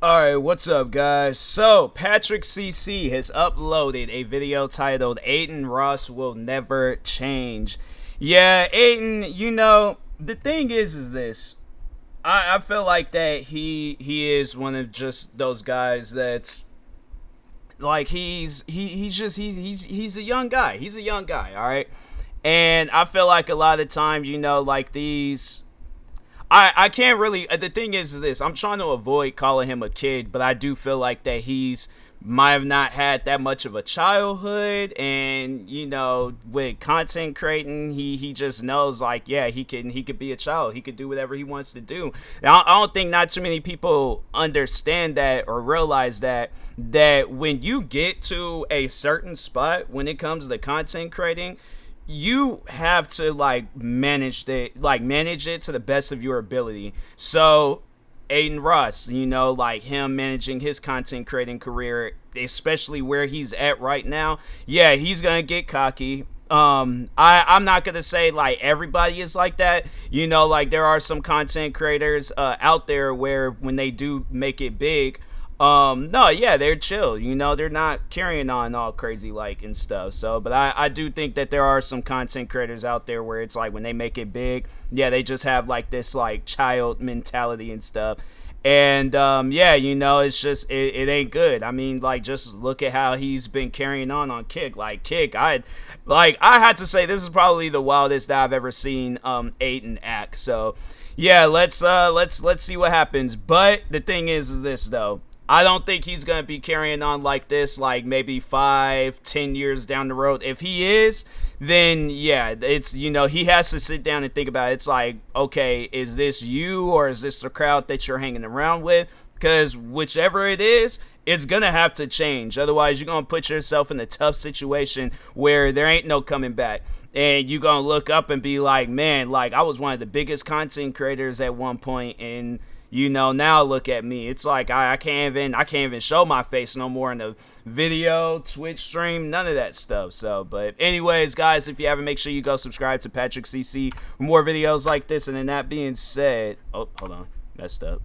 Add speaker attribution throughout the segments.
Speaker 1: Alright, what's up guys? So, Patrick CC has uploaded a video titled Adin Ross Will Never Change. Yeah, Adin, the thing is this. I feel like that he is one of just those guys that's like he's a young guy. He's a young guy, alright? And I feel like a lot of times, like these I can't really. The thing is this. I'm trying to avoid calling him a kid, but I do feel like that he's might have not had that much of a childhood, and with content creating, he just knows like, yeah, he could be a child. He could do whatever he wants to do. Now, I don't think not too many people understand that or realize that when you get to a certain spot when it comes to content creating, you have to manage it to the best of your ability. So Adin Ross, like him managing his content creating career, especially where he's at right now, yeah, he's gonna get cocky. I'm not gonna say like everybody is like that. Like there are some content creators out there where when they do make it big, no, yeah, they're chill. They're not carrying on all crazy like and stuff. So, but I do think that there are some content creators out there where it's like when they make it big, yeah, they just have like this like child mentality and stuff. And yeah, it's just it ain't good. I mean, like just look at how he's been carrying on GEEK. Like GEEK, I had to say this is probably the wildest that I've ever seen Adin act. So, yeah, let's see what happens. But the thing is this though. I don't think he's going to be carrying on like this, like maybe 5-10 years down the road. If he is, then yeah, it's, he has to sit down and think about it. It's like, okay, is this you or is this the crowd that you're hanging around with? Because whichever it is, it's going to have to change. Otherwise, you're going to put yourself in a tough situation where there ain't no coming back. And you're going to look up and be like, man, like I was one of the biggest content creators at one point, and now look at me. It's like I can't even show my face no more in the video, Twitch stream, none of that stuff. So, but anyways, guys, if you haven't, make sure you go subscribe to Patrick CC for more videos like this. And then that being said, oh, hold on, messed up,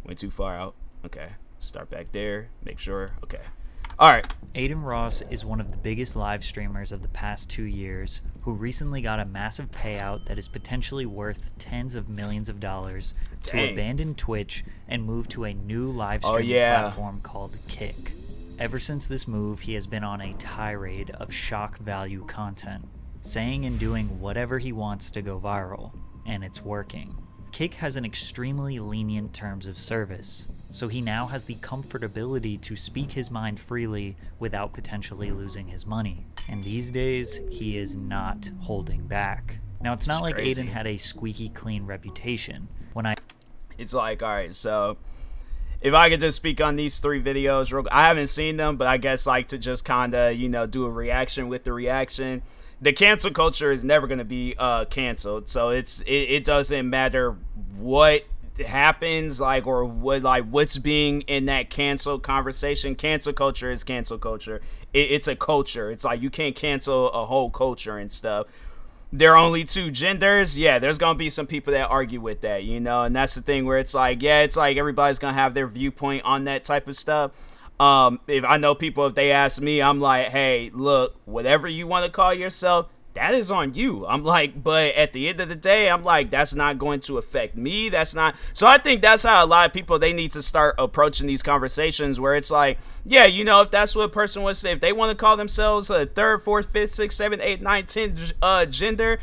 Speaker 1: went too far out. Okay, start back there, make sure. Okay. All right.
Speaker 2: Adin Ross is one of the biggest live streamers of the past 2 years who recently got a massive payout that is potentially worth tens of millions of dollars to abandon Twitch and move to a new live streaming platform called GEEK. Ever since this move, he has been on a tirade of shock value content, saying and doing whatever he wants to go viral, and it's working. GEEK has an extremely lenient terms of service, so he now has the comfortability to speak his mind freely without potentially losing his money. And these days, he is not holding back. Now, it's not like Adin had a squeaky clean reputation.
Speaker 1: It's like, alright, so if I could just speak on these 3 videos, I haven't seen them, but I guess like to just kind of, do a reaction with the reaction. The cancel culture is never going to be canceled, so it doesn't matter what happens, like, or what's being in that cancel conversation. Cancel culture is cancel culture. It's a culture. It's like you can't cancel a whole culture and stuff. There are only 2 genders. Yeah, there's gonna be some people that argue with that, and that's the thing where it's like, yeah, it's like everybody's gonna have their viewpoint on that type of stuff. If I know people, if they ask me, I'm like, hey, look, whatever you want to call yourself, that is on you. I'm like, but at the end of the day, I'm like, that's not going to affect me. That's not. So I think that's how a lot of people, they need to start approaching these conversations where it's like, yeah, if that's what a person wants to say, if they want to call themselves a 3rd, 4th, 5th, 6th, 7th, 8th, 9th, 10th gender,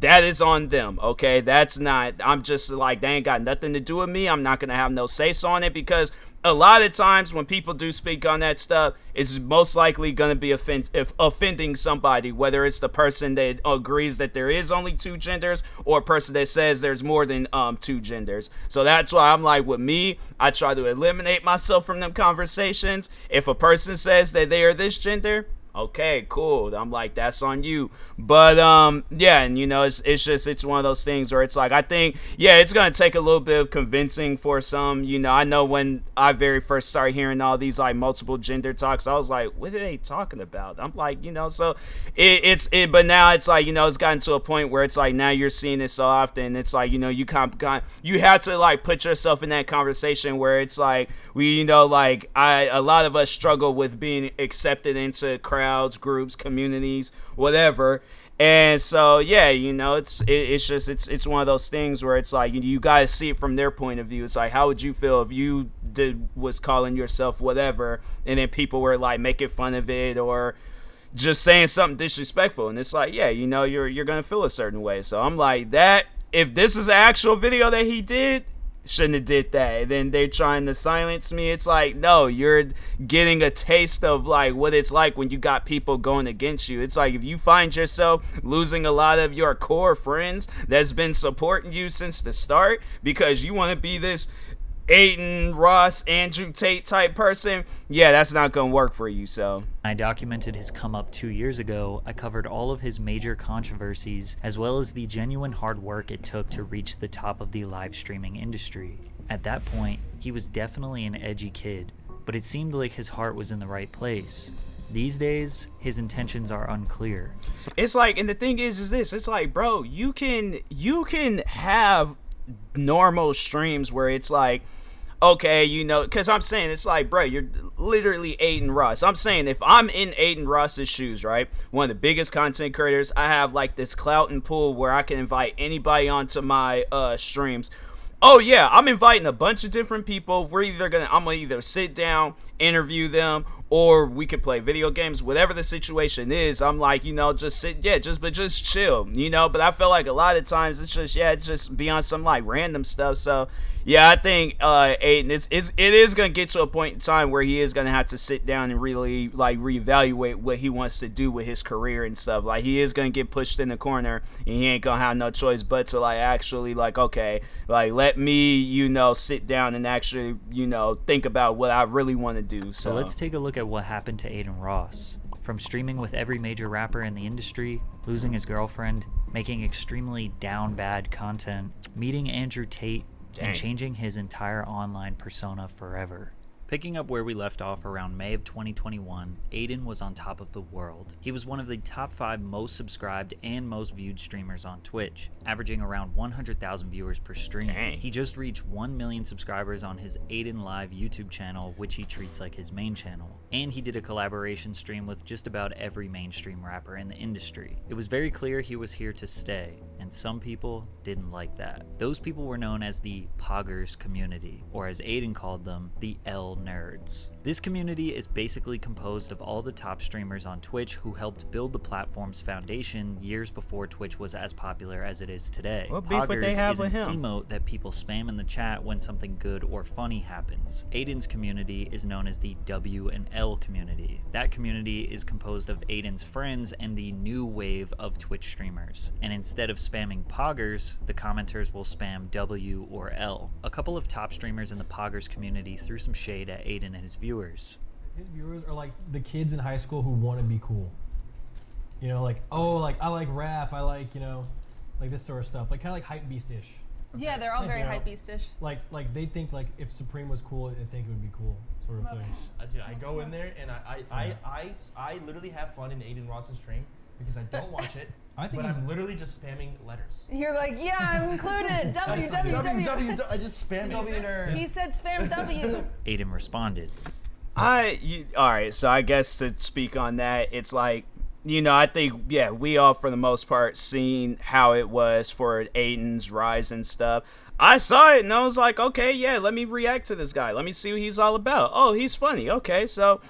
Speaker 1: that is on them. Okay. That's not, I'm just like, they ain't got nothing to do with me. I'm not going to have no say-so on it, because a lot of times when people do speak on that stuff, it's most likely going to be offending somebody, whether it's the person that agrees that there is only 2 genders or a person that says there's more than 2 genders. So that's why I'm like, with me, I try to eliminate myself from them conversations. If a person says that they are this gender, Okay, cool. I'm like, that's on you. But yeah, and you know, it's one of those things where it's like, I think, yeah, it's gonna take a little bit of convincing for some. You know, I know when I very first started hearing all these like multiple gender talks, I was like, what are they talking about? I'm like, you know, so but now it's like, you know, it's gotten to a point where it's like now you're seeing it so often. It's like, you know, you have to like put yourself in that conversation where it's like we, you know, like a lot of us struggle with being accepted into crowds, groups, communities, whatever. And so yeah, you know, it's one of those things where it's like you guys see it from their point of view. It's like, how would you feel if you was calling yourself whatever, and then people were like making fun of it or just saying something disrespectful? And it's like, yeah, you know, you're gonna feel a certain way. So I'm like, that if this is an actual video that he did, shouldn't have did that. And then they're trying to silence me. It's like, no, you're getting a taste of like what it's like when you got people going against you. It's like if you find yourself losing a lot of your core friends that's been supporting you since the start because you want to be this Adin, Ross, Andrew Tate type person, yeah, that's not gonna work for you. So
Speaker 2: I documented his come up 2 years ago. I covered all of his major controversies as well as the genuine hard work it took to reach the top of the live streaming industry. At that point, he was definitely an edgy kid, but it seemed like his heart was in the right place. These days, his intentions are unclear.
Speaker 1: It's like, and the thing is this, it's like, bro, you can have normal streams where it's like, okay, you know, because I'm saying, it's like, bro, you're literally Adin Ross. I'm saying, if I'm in Adin Ross's shoes, right, one of the biggest content creators, I have like this clout and pull where I can invite anybody onto my streams. Oh yeah, I'm inviting a bunch of different people. I'm gonna either sit down, interview them, or we could play video games, whatever the situation is. I'm like, you know, just chill, you know. But I feel like a lot of times it's just be on some like random stuff. So yeah, I think Adin, it is gonna get to a point in time where he is gonna have to sit down and really like reevaluate what he wants to do with his career and stuff. Like, he is gonna get pushed in the corner, and he ain't gonna have no choice but to like actually like, okay, like let me, you know, sit down and actually, you know, think about what I really want to do.
Speaker 2: So let's take a look at what happened to Adin Ross. From streaming with every major rapper in the industry, losing his girlfriend, making extremely down bad content, meeting Andrew Tate, and changing his entire online persona forever. Picking up where we left off around May of 2021, Adin was on top of the world. He was one of the top 5 most subscribed and most viewed streamers on Twitch, averaging around 100,000 viewers per stream.
Speaker 1: Dang.
Speaker 2: He just reached 1 million subscribers on his Adin Live YouTube channel, which he treats like his main channel. And he did a collaboration stream with just about every mainstream rapper in the industry. It was very clear he was here to stay, and some people didn't like that. Those people were known as the Poggers community, or as Adin called them, the L nerds. This community is basically composed of all the top streamers on Twitch who helped build the platform's foundation years before Twitch was as popular as it is today.
Speaker 1: What beef would they have
Speaker 2: is
Speaker 1: with
Speaker 2: an
Speaker 1: him?
Speaker 2: emote that people spam in the chat when something good or funny happens. Adin's community is known as the W and L community. That community is composed of Adin's friends and the new wave of Twitch streamers. And instead of spamming Poggers, the commenters will spam W or L. A couple of top streamers in the Poggers community threw some shade at Adin and his viewers.
Speaker 3: His viewers are like the kids in high school who want to be cool. You know, like, oh, like I like rap, I like, you know, like this sort of stuff. Like kind of like hype beast-ish.
Speaker 4: Yeah, they're all very hype beast-ish.
Speaker 3: Like they think like if Supreme was cool, they think it would be cool, sort of thing.
Speaker 5: Dude, I go in there and I literally have fun in Adin Ross's stream because I don't watch it. But I'm literally just spamming letters.
Speaker 4: You're like, yeah, I'm included. W.
Speaker 5: I just spam W nerd.
Speaker 4: He said spam W.
Speaker 2: Adin responded.
Speaker 1: Alright, so I guess to speak on that, it's like, you know, I think, yeah, we all for the most part seen how it was for Adin's rise and stuff. I saw it and I was like, okay, yeah, let me react to this guy. Let me see what he's all about. Oh, he's funny. Okay, so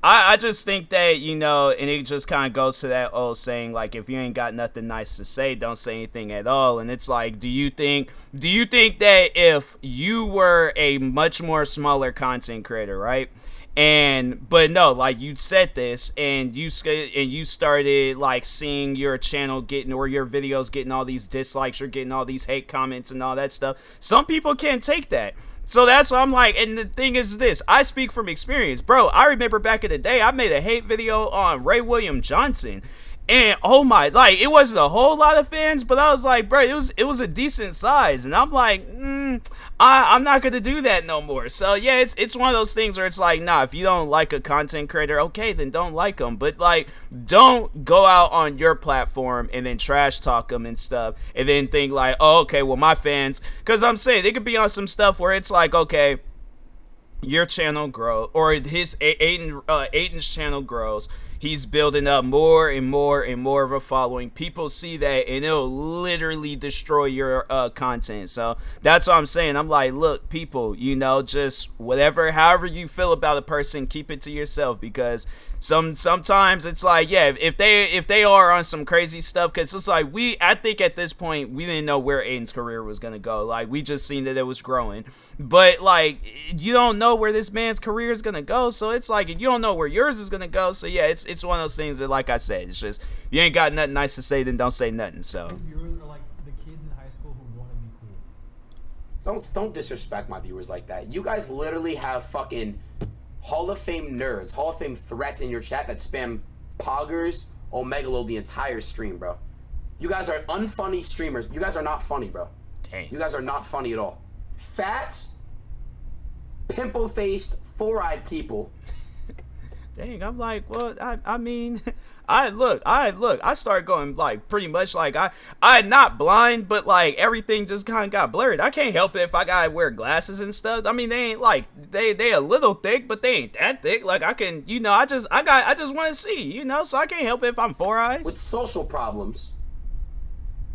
Speaker 1: I just think that, you know, and it just kind of goes to that old saying, like, if you ain't got nothing nice to say, don't say anything at all. And it's like, do you think that if you were a much more smaller content creator, right? But no, like, you said this and you started like seeing your channel getting, or your videos getting all these dislikes, you're getting all these hate comments and all that stuff. Some people can't take that. So that's what I'm like, and the thing is this, I speak from experience. Bro, I remember back in the day, I made a hate video on Ray William Johnson. And oh my, like, it wasn't a whole lot of fans, but I was like, bro, it was a decent size. And I'm like, I'm not gonna do that no more. So yeah, it's one of those things where it's like, nah, if you don't like a content creator, okay, then don't like them. But like, don't go out on your platform and then trash talk them and stuff, and then think like, oh, okay, well my fans, because I'm saying they could be on some stuff where it's like, okay, your channel grow, or Aiden's channel grows. He's building up more and more and more of a following. People see that, and it'll literally destroy your content. So that's what I'm saying. I'm like, look, people, you know, just whatever, however you feel about a person, keep it to yourself, because sometimes it's like, yeah, if they are on some crazy stuff, because it's like I think at this point we didn't know where Aiden's career was gonna go. Like, we just seen that it was growing. But like, you don't know where this man's career is gonna go, so it's like, you don't know where yours is gonna go. So yeah, it's one of those things that, like I said, it's just, you ain't got nothing nice to say, then don't say nothing. So
Speaker 3: you're like the kids in high school who want to be cool.
Speaker 6: Don't disrespect my viewers like that. You guys literally have fucking Hall of Fame nerds, Hall of Fame threats in your chat that spam poggers, Omegalo the entire stream, bro. You guys are unfunny streamers. You guys are not funny, bro.
Speaker 1: dang.
Speaker 6: You guys are not funny at all. Fat, pimple-faced, four-eyed people.
Speaker 1: Dang, I'm like, well, I mean, I started going, like, pretty much, like, I'm not blind, but, like, everything just kind of got blurred. I can't help it if I gotta wear glasses and stuff. I mean, they ain't, like, they a little thick, but they ain't that thick. Like, I can, you know, I just want to see, you know, so I can't help it if I'm four eyes.
Speaker 6: With social problems,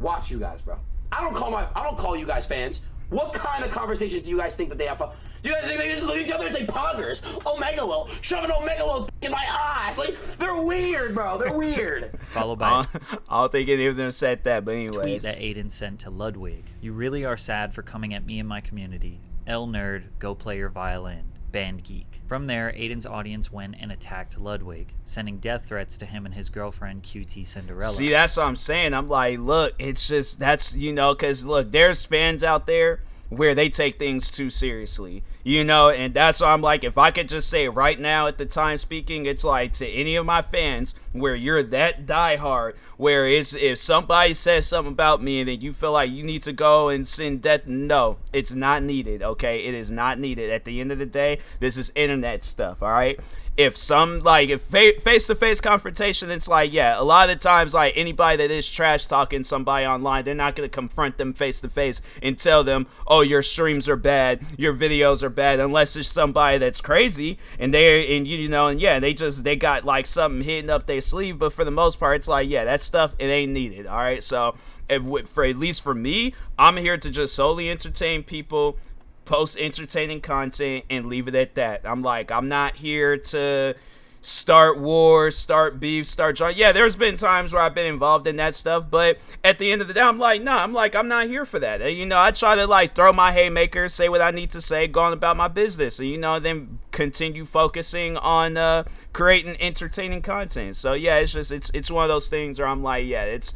Speaker 6: watch you guys, bro. I don't call you guys fans. What kind of conversations do you guys think that they have? Do you guys think they just look at each other and say poggers? Omegalo, shove an Omegalo in my eyes. Like, they're weird, bro. They're weird.
Speaker 2: Followed by
Speaker 1: I don't think any of them said that, but anyways.
Speaker 2: tweet that Adin sent to Ludwig. You really are sad for coming at me and my community. L nerd, go play your violin. Banned geek. From there, Aiden's audience went and attacked Ludwig, sending death threats to him and his girlfriend QT Cinderella.
Speaker 1: See, that's what I'm saying. I'm like, look, it's just, that's, you know, because look, there's fans out there where they take things too seriously, you know, and that's why I'm like, if I could just say right now at the time speaking, it's like, to any of my fans where you're that diehard, where it's, if somebody says something about me and then you feel like you need to go and send death, no, it's not needed, okay? It is not needed. At the end of the day, this is internet stuff, all right? If face-to-face confrontation, it's like, yeah, a lot of times, like, anybody that is trash talking somebody online, they're not going to confront them face-to-face and tell them, oh, your streams are bad, your videos are bad, unless it's somebody that's crazy, and they got, like, something hidden up their sleeve. But for the most part, it's like, yeah, that stuff, it ain't needed, all right? So, at least for me, I'm here to just solely entertain people, post entertaining content, and leave it at that. I'm like, I'm not here to start wars, start beef, start drama. Yeah, there's been times where I've been involved in that stuff, but at the end of the day, I'm like, nah, I'm not here for that. You know, I try to, like, throw my haymakers, say what I need to say, go on about my business, and, you know, then continue focusing on creating entertaining content. So yeah, it's one of those things where I'm like, yeah, it's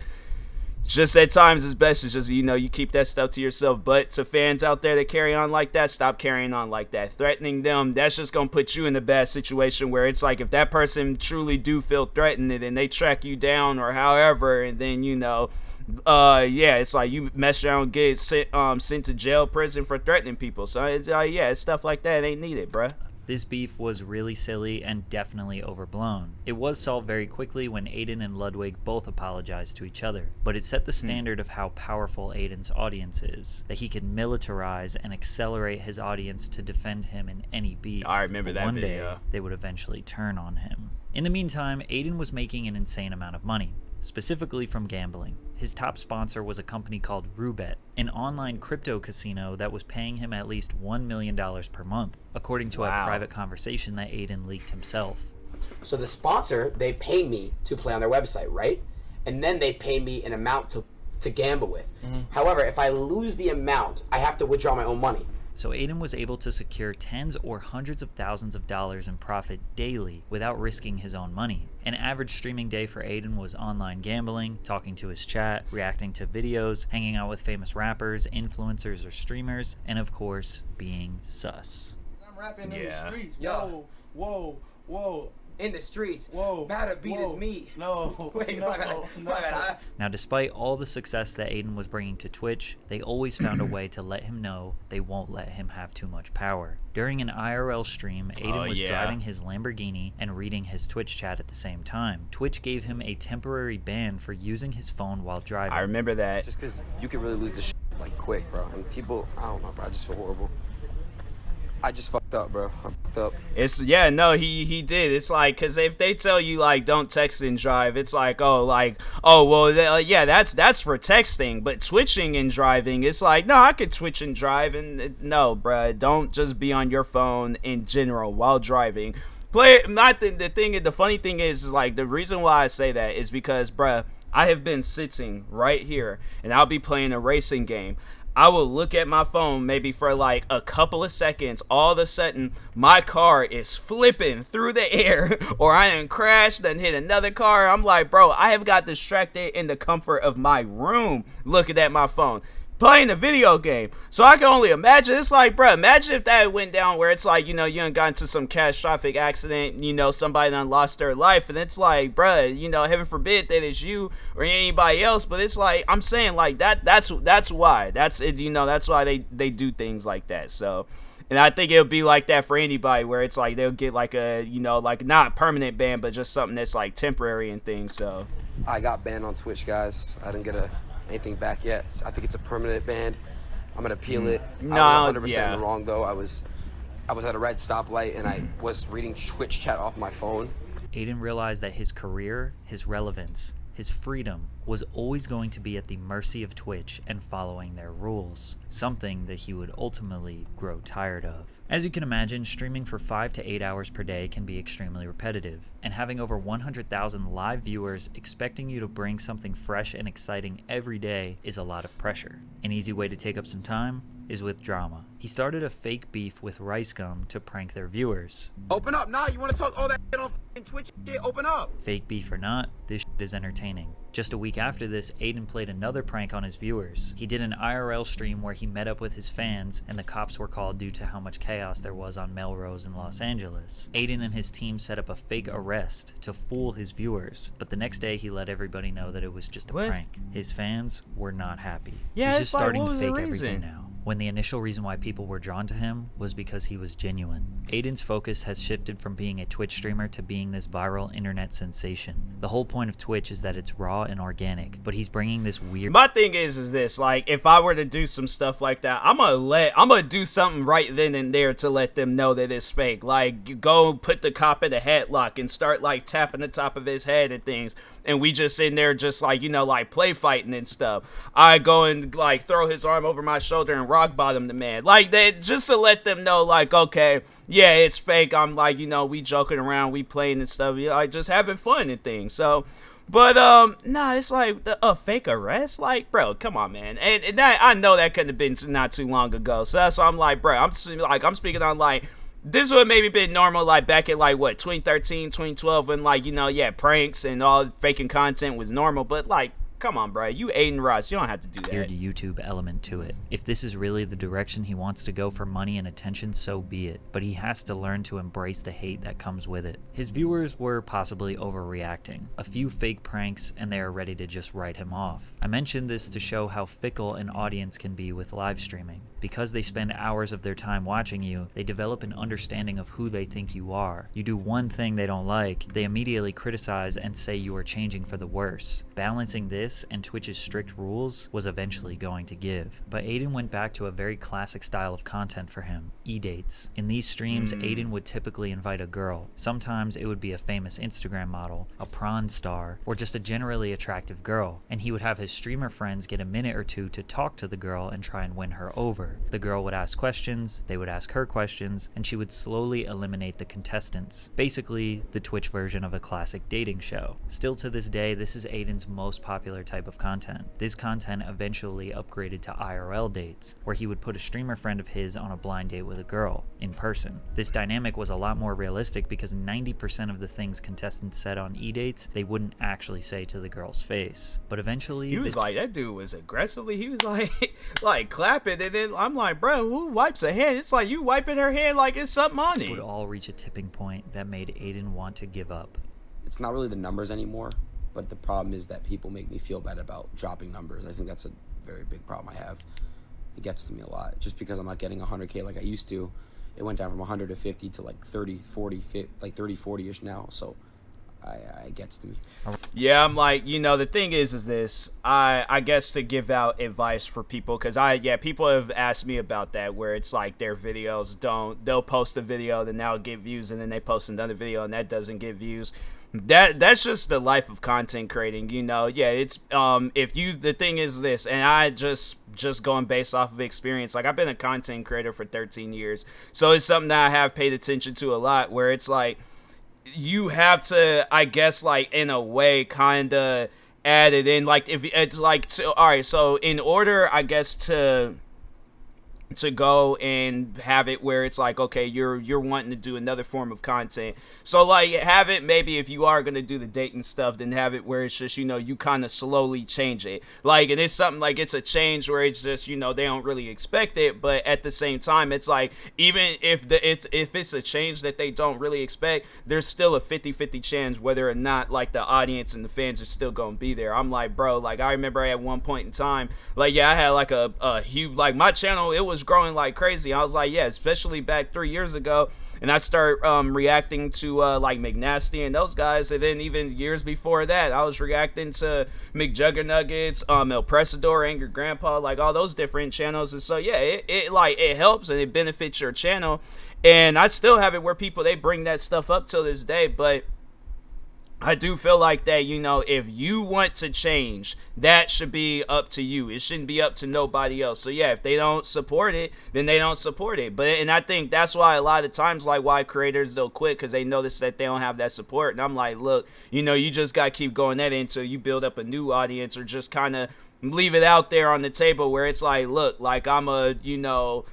Speaker 1: just at times it's best to just, you know, you keep that stuff to yourself. But to fans out there that carry on like that, stop carrying on like that. Threatening them, that's just going to put you in a bad situation where it's like, if that person truly do feel threatened and then they track you down or however, and then, you know, yeah, it's like you mess around and get sent to jail, prison for threatening people. So it's yeah, it's stuff like that ain't needed, bruh.
Speaker 2: This beef was really silly and definitely overblown. It was solved very quickly when Adin and Ludwig both apologized to each other, but it set the standard of how powerful Aiden's audience is, that he can militarize and accelerate his audience to defend him in any beef.
Speaker 1: I remember that
Speaker 2: One
Speaker 1: video.
Speaker 2: day, they would eventually turn on him. In the meantime, Adin was making an insane amount of money, specifically from gambling. His top sponsor was a company called Roobet, an online crypto casino that was paying him at least $1 million per month, according to a private conversation that Adin leaked himself.
Speaker 6: So the sponsor, they pay me to play on their website, right? And then they pay me an amount to gamble with. However, if I lose the amount, I have to withdraw my own money.
Speaker 2: So Adin was able to secure tens or hundreds of thousands of dollars in profit daily without risking his own money. An average streaming day for Adin was online gambling, talking to his chat, reacting to videos, hanging out with famous rappers, influencers, or streamers, and of course, being sus.
Speaker 7: I'm rapping in
Speaker 1: Yeah.
Speaker 7: the streets.
Speaker 8: Yo.
Speaker 7: Whoa.
Speaker 8: In the streets.
Speaker 7: Whoa.
Speaker 8: Batter beat is
Speaker 7: Whoa.
Speaker 8: me.
Speaker 7: No.
Speaker 8: Wait,
Speaker 7: no,
Speaker 8: my bad.
Speaker 7: no.
Speaker 8: My bad.
Speaker 2: Now, despite all the success that Adin was bringing to Twitch, they always found a way to let him know they won't let him have too much power. During an IRL stream, Adin was driving his Lamborghini and reading his Twitch chat at the same time. Twitch gave him a temporary ban for using his phone while driving.
Speaker 1: I remember that.
Speaker 9: Just because you can really lose the shit like quick, bro. And people, I don't know, bro. I just feel horrible. I just fucked up, bro. I fucked up.
Speaker 1: It's he did. It's like, cause if they tell you like don't text and drive, it's like well that's for texting, but switching and driving, it's like no, I could switch and drive, and no, bruh, don't just be on your phone in general while driving. The funny thing is like the reason why I say that is because bruh, I have been sitting right here and I'll be playing a racing game. I will look at my phone maybe for like a couple of seconds. All of a sudden, my car is flipping through the air, or I done crashed and hit another car. I'm like, bro, I have got distracted in the comfort of my room looking at my phone, playing a video game. So I can only imagine. It's like, bro, imagine if that went down where it's like, you done got into some catastrophic accident, somebody done lost their life, and it's like, bro, heaven forbid that it's you or anybody else, but it's like, I'm saying like that's why. That's it, that's why they do things like that. So, and I think it'll be like that for anybody where it's like they'll get like a, like not permanent ban, but just something that's like temporary and things. So
Speaker 9: I got banned on Twitch, guys. I didn't get anything back yet. I think it's a permanent ban. I'm gonna appeal it.
Speaker 1: No,
Speaker 9: I was 100% in the wrong though. I was at a red stoplight and I was reading Twitch chat off my phone.
Speaker 2: Adin realized that his career, his relevance, his freedom was always going to be at the mercy of Twitch and following their rules, something that he would ultimately grow tired of. As you can imagine, streaming for 5 to 8 hours per day can be extremely repetitive, and having over 100,000 live viewers expecting you to bring something fresh and exciting every day is a lot of pressure. An easy way to take up some time is with drama. He started a fake beef with Rice Gum to prank their viewers.
Speaker 8: Open up. Nah, you want to talk all that shit on Twitch shit? Open up.
Speaker 2: Fake beef or not, this shit is entertaining. Just a week after this, Adin played another prank on his viewers. He did an IRL stream where he met up with his fans, and the cops were called due to how much chaos there was on Melrose in Los Angeles. Adin and his team set up a fake arrest to fool his viewers, but the next day he let everybody know that it was just a prank. His fans were not happy.
Speaker 1: Yeah,
Speaker 2: He's
Speaker 1: it's
Speaker 2: just
Speaker 1: like,
Speaker 2: starting
Speaker 1: what
Speaker 2: to
Speaker 1: was the
Speaker 2: fake
Speaker 1: reason?
Speaker 2: everything now. When the initial reason why people were drawn to him was because he was genuine. Adin's focus has shifted from being a Twitch streamer to being this viral internet sensation. The whole point of Twitch is that it's raw and organic, but he's bringing this weird...
Speaker 1: My thing is this, like, if I were to do some stuff like that, I'm gonna do something right then and there to let them know that it's fake. Like, you go put the cop in a headlock and start, like, tapping the top of his head and things, and we just sitting there just, like, like, play fighting and stuff. I go and, like, throw his arm over my shoulder and rock bottom the man. Like, that, just to let them know, like, okay, yeah, it's fake. I'm like, we joking around, we playing and stuff, like, just having fun and things. So, but, nah, it's like a fake arrest. Like, bro, come on, man. And that, I know that couldn't have been not too long ago. So that's why I'm like, bro, I'm speaking on, like, this would have maybe been normal, like, back in, like, what, 2013, 2012, when, like, pranks and all faking content was normal. But, like, come on, bro. You Adin Ross. You don't have to do that.
Speaker 2: Weird YouTube element to it. If this is really the direction he wants to go for money and attention, so be it. But he has to learn to embrace the hate that comes with it. His viewers were possibly overreacting. A few fake pranks and they are ready to just write him off. I mentioned this to show how fickle an audience can be with live streaming. Because they spend hours of their time watching you, they develop an understanding of who they think you are. You do one thing they don't like, they immediately criticize and say you are changing for the worse. Balancing this and Twitch's strict rules was eventually going to give. But Adin went back to a very classic style of content for him, e-dates. In these streams, Adin would typically invite a girl. Sometimes it would be a famous Instagram model, a prawn star, or just a generally attractive girl. And he would have his streamer friends get a minute or two to talk to the girl and try and win her over. The girl would ask questions, they would ask her questions, and she would slowly eliminate the contestants. Basically, the Twitch version of a classic dating show. Still to this day, this is Adin's most popular particular type of content. This content eventually upgraded to IRL dates, where he would put a streamer friend of his on a blind date with a girl, in person. This dynamic was a lot more realistic because 90% of the things contestants said on E-dates, they wouldn't actually say to the girl's face. But eventually...
Speaker 1: He was like, that dude was aggressively, he was like clapping, and then I'm like, bro, who wipes a hand? It's like you wiping her hand like it's something on it.
Speaker 2: Would all reach a tipping point that made Adin want to give up.
Speaker 6: It's not really the numbers anymore, but the problem is that people make me feel bad about dropping numbers. I think that's a very big problem I have. It gets to me a lot. Just because I'm not getting 100K like I used to, it went down from 100 to 50 to like 30, 40, like 30, 40-ish now. So it gets to me.
Speaker 1: Yeah, I'm like, you know, the thing is this, I guess to give out advice for people, because people have asked me about that, where it's like their videos they'll post a video, then that'll get views, and then they post another video and that doesn't get views. That's just the life of content creating, you know. Yeah, it's the thing is this, and I just going based off of experience, like I've been a content creator for 13 years, so it's something that I have paid attention to a lot, where it's like you have to, I guess, like in a way kind of add it in, like if it's like all right, so in order, I guess, to go and have it where it's like, okay, you're wanting to do another form of content, so like have it, maybe if you are going to do the dating stuff, then have it where it's just, you know, you kind of slowly change it, like, and it's something like it's a change where it's just, you know, they don't really expect it, but at the same time it's like, even if it's a change that they don't really expect, there's still a 50-50 chance whether or not like the audience and the fans are still gonna be there. I'm like, bro, like I remember at one point in time, like, yeah, I had like a huge, like my channel, it was growing like crazy. I was like, yeah, especially back 3 years ago, and I start reacting to like McNasty and those guys, and then even years before that I was reacting to McJuggernuggets, El Presador, Angry Grandpa, like all those different channels. And so yeah, it helps and it benefits your channel, and I still have it where people, they bring that stuff up till this day. But I do feel like that, you know, if you want to change, that should be up to you. It shouldn't be up to nobody else. So yeah, if they don't support it, then they don't support it. But, and I think that's why a lot of times, like, why creators, they'll quit, because they notice that they don't have that support. And I'm like, look, you know, you just got to keep going at it until you build up a new audience, or just kind of leave it out there on the table where it's like, look, like I'm a, you know,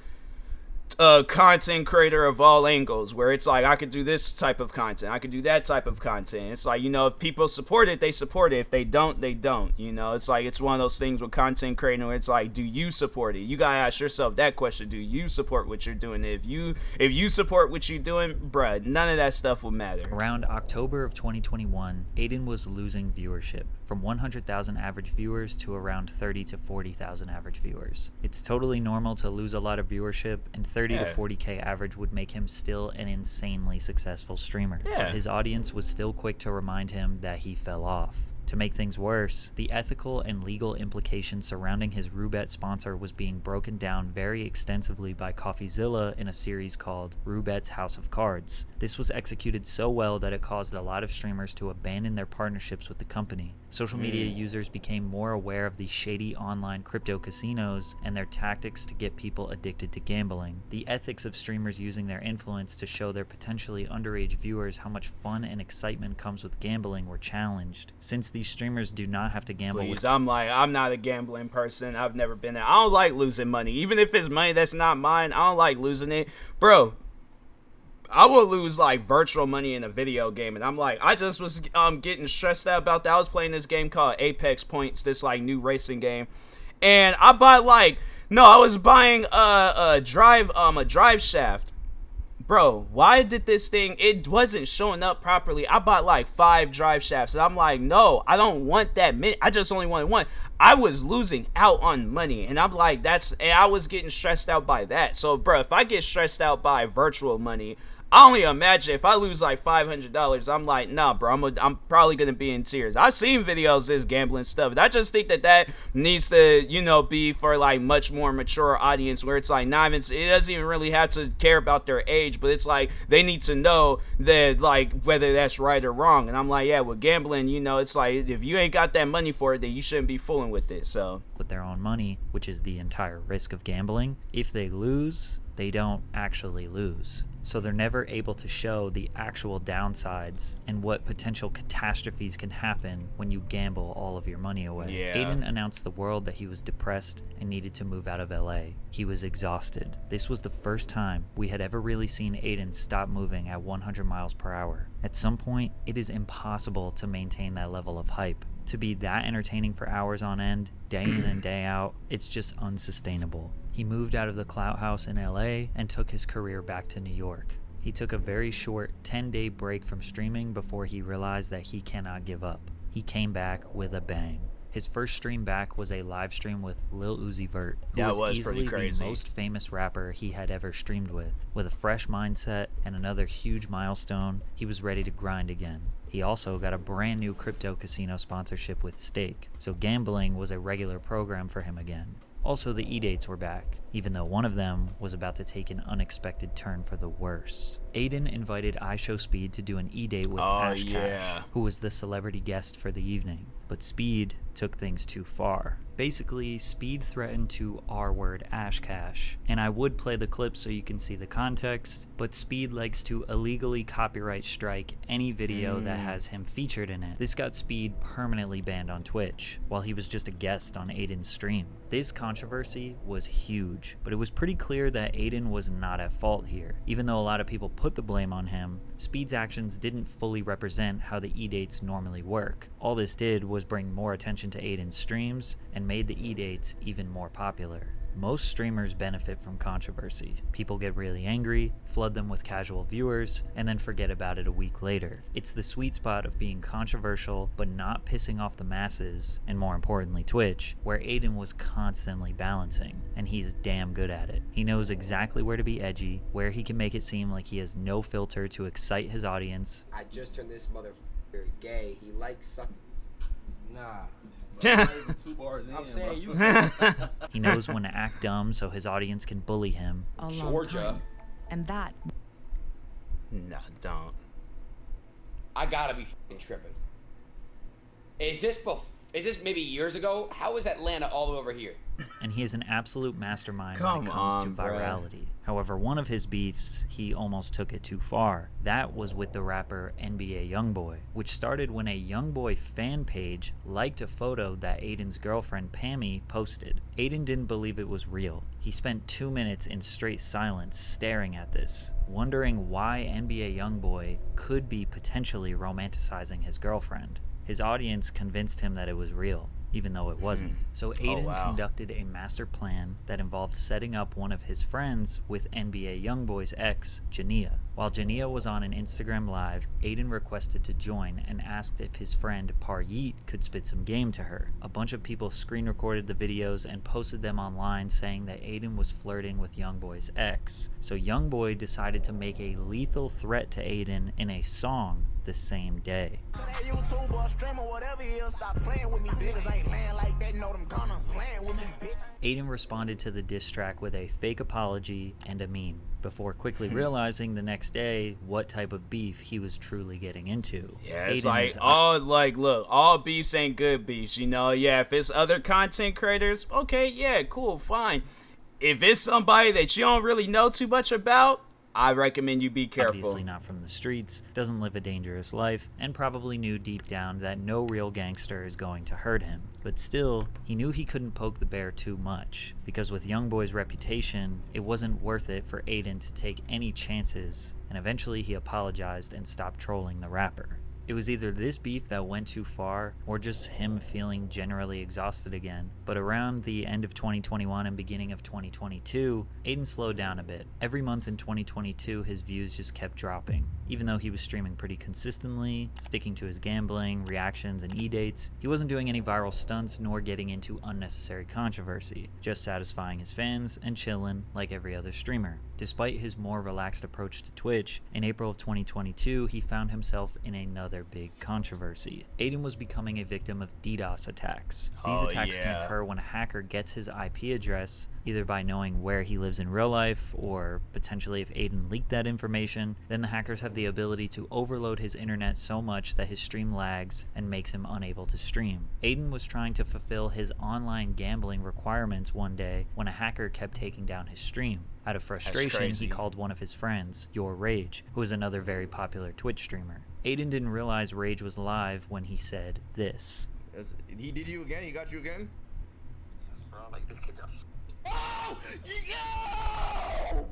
Speaker 1: a content creator of all angles, where it's like I could do this type of content, I could do that type of content. It's like, you know, if people support it, they support it. If they don't, they don't. You know, it's like, it's one of those things with content creating where it's like, do you support it? You gotta ask yourself that question. Do you support what you're doing? If you support what you're doing, bruh, none of that stuff will matter.
Speaker 2: Around October of 2021, Adin was losing viewership from 100,000 average viewers to around 30 to 40,000 average viewers. It's totally normal to lose a lot of viewership, and 30 to 40K average would make him still an insanely successful streamer. But his audience was still quick to remind him that he fell off. To make things worse, the ethical and legal implications surrounding his Roobet sponsor was being broken down very extensively by CoffeeZilla in a series called Roobet's House of Cards. This was executed so well that it caused a lot of streamers to abandon their partnerships with the company. Social media users became more aware of the shady online crypto casinos and their tactics to get people addicted to gambling. The ethics of streamers using their influence to show their potentially underage viewers how much fun and excitement comes with gambling were challenged. Since these streamers do not have to gamble.
Speaker 1: Please, I'm not a gambling person. I've never been there. I don't like losing money. Even if it's money that's not mine, I don't like losing it. Bro, I will lose like virtual money in a video game, and I'm like, I just was getting stressed out about that. I was playing this game called Apex Points, this like new racing game, and I bought I was buying a drive shaft. Bro, why did this thing, it wasn't showing up properly. I bought like 5 drive shafts, and I'm like, no, I don't want that many. I just only wanted one. I was losing out on money, and I'm like, and I was getting stressed out by that. So, bro, if I get stressed out by virtual money, I only imagine if I lose like $500, I'm like, nah, bro, I'm probably gonna be in tears. I've seen videos of this gambling stuff, and I just think that needs to, you know, be for like much more mature audience, where it's like, it doesn't even really have to care about their age, but it's like they need to know that, like, whether that's right or wrong. And I'm like, yeah, with gambling, you know, it's like, if you ain't got that money for it, then you shouldn't be fooling with it. So
Speaker 2: with their own money, which is the entire risk of gambling, if they lose, they don't actually lose. So they're never able to show the actual downsides and what potential catastrophes can happen when you gamble all of your money away.
Speaker 1: Yeah.
Speaker 2: Adin announced the world that he was depressed and needed to move out of LA. He was exhausted. This was the first time we had ever really seen Adin stop moving at 100 miles per hour. At some point, it is impossible to maintain that level of hype. To be that entertaining for hours on end, day in and day out, it's just unsustainable. He moved out of the Clout House in LA and took his career back to New York. He took a very short 10-day break from streaming before he realized that he cannot give up. He came back with a bang. His first stream back was a live stream with Lil Uzi Vert, who was easily the most famous rapper he had ever streamed with. With a fresh mindset and another huge milestone, he was ready to grind again. He also got a brand new crypto casino sponsorship with Stake, so gambling was a regular program for him again. Also, the E-dates were back, even though one of them was about to take an unexpected turn for the worse. Adin invited iShowSpeed to do an E-date with Ash Cash, who was the celebrity guest for the evening. But Speed took things too far. Basically, Speed threatened to R-word Ash Cash, and I would play the clip so you can see the context, but Speed likes to illegally copyright strike any video that has him featured in it. This got Speed permanently banned on Twitch, while he was just a guest on Adin's stream. This controversy was huge, but it was pretty clear that Adin was not at fault here. Even though a lot of people put the blame on him, Speed's actions didn't fully represent how the E-dates normally work. All this did was bring more attention to Adin's streams and made the E-dates even more popular. Most streamers benefit from controversy. People get really angry, flood them with casual viewers, and then forget about it a week later. It's the sweet spot of being controversial but not pissing off the masses, and more importantly Twitch, where Adin was constantly balancing, and he's damn good at it. He knows exactly where to be edgy, where he can make it seem like he has no filter to excite his audience.
Speaker 10: I just turned this motherfucker gay. He likes sucking.
Speaker 7: Nah.
Speaker 10: 2 bars in,
Speaker 7: I'm saying you.
Speaker 2: He knows when to act dumb so his audience can bully him.
Speaker 10: Georgia.
Speaker 11: And that.
Speaker 1: No, don't.
Speaker 6: I gotta be fucking tripping. Is this maybe years ago? How is Atlanta all the way over here?
Speaker 2: And he is an absolute mastermind when it comes to virality. However, one of his beefs, he almost took it too far. That was with the rapper NBA Youngboy, which started when a Youngboy fan page liked a photo that Adin's girlfriend Pammy posted. Adin didn't believe it was real. He spent 2 minutes in straight silence staring at this, wondering why NBA Youngboy could be potentially romanticizing his girlfriend. His audience convinced him that it was real, even though it wasn't. So Adin conducted a master plan that involved setting up one of his friends with NBA Youngboy's ex, Jania. While Jania was on an Instagram live, Adin requested to join and asked if his friend Paryeet could spit some game to her. A bunch of people screen recorded the videos and posted them online saying that Adin was flirting with Youngboy's ex. So Youngboy decided to make a lethal threat to Adin in a song the same day. Adin responded to the diss track with a fake apology and a meme, before quickly realizing the next day what type of beef he was truly getting into.
Speaker 1: Yeah, it's look, all beefs ain't good beefs, you know? Yeah, if it's other content creators, okay, yeah, cool, fine. If it's somebody that you don't really know too much about, I recommend you be careful.
Speaker 2: Obviously not from the streets, doesn't live a dangerous life, and probably knew deep down that no real gangster is going to hurt him. But still, he knew he couldn't poke the bear too much, because with Youngboy's reputation, it wasn't worth it for Adin to take any chances, and eventually he apologized and stopped trolling the rapper. It was either this beef that went too far, or just him feeling generally exhausted again. But around the end of 2021 and beginning of 2022, Adin slowed down a bit. Every month in 2022, his views just kept dropping. Even though he was streaming pretty consistently, sticking to his gambling, reactions, and E-dates, he wasn't doing any viral stunts nor getting into unnecessary controversy, just satisfying his fans and chillin' like every other streamer. Despite his more relaxed approach to Twitch, in April of 2022, he found himself in another big controversy. Adin was becoming a victim of DDoS attacks. These attacks can occur when a hacker gets his IP address, either by knowing where he lives in real life, or potentially if Adin leaked that information. Then the hackers have the ability to overload his internet so much that his stream lags and makes him unable to stream. Adin was trying to fulfill his online gambling requirements one day when a hacker kept taking down his stream. Out of frustration, he called one of his friends, Your Rage, who is another very popular Twitch streamer. Adin didn't realize Rage was live when he said this.
Speaker 9: He did you again? He got you again?
Speaker 11: Yes, bro. Like, this kid's a...
Speaker 6: Oh! Yo!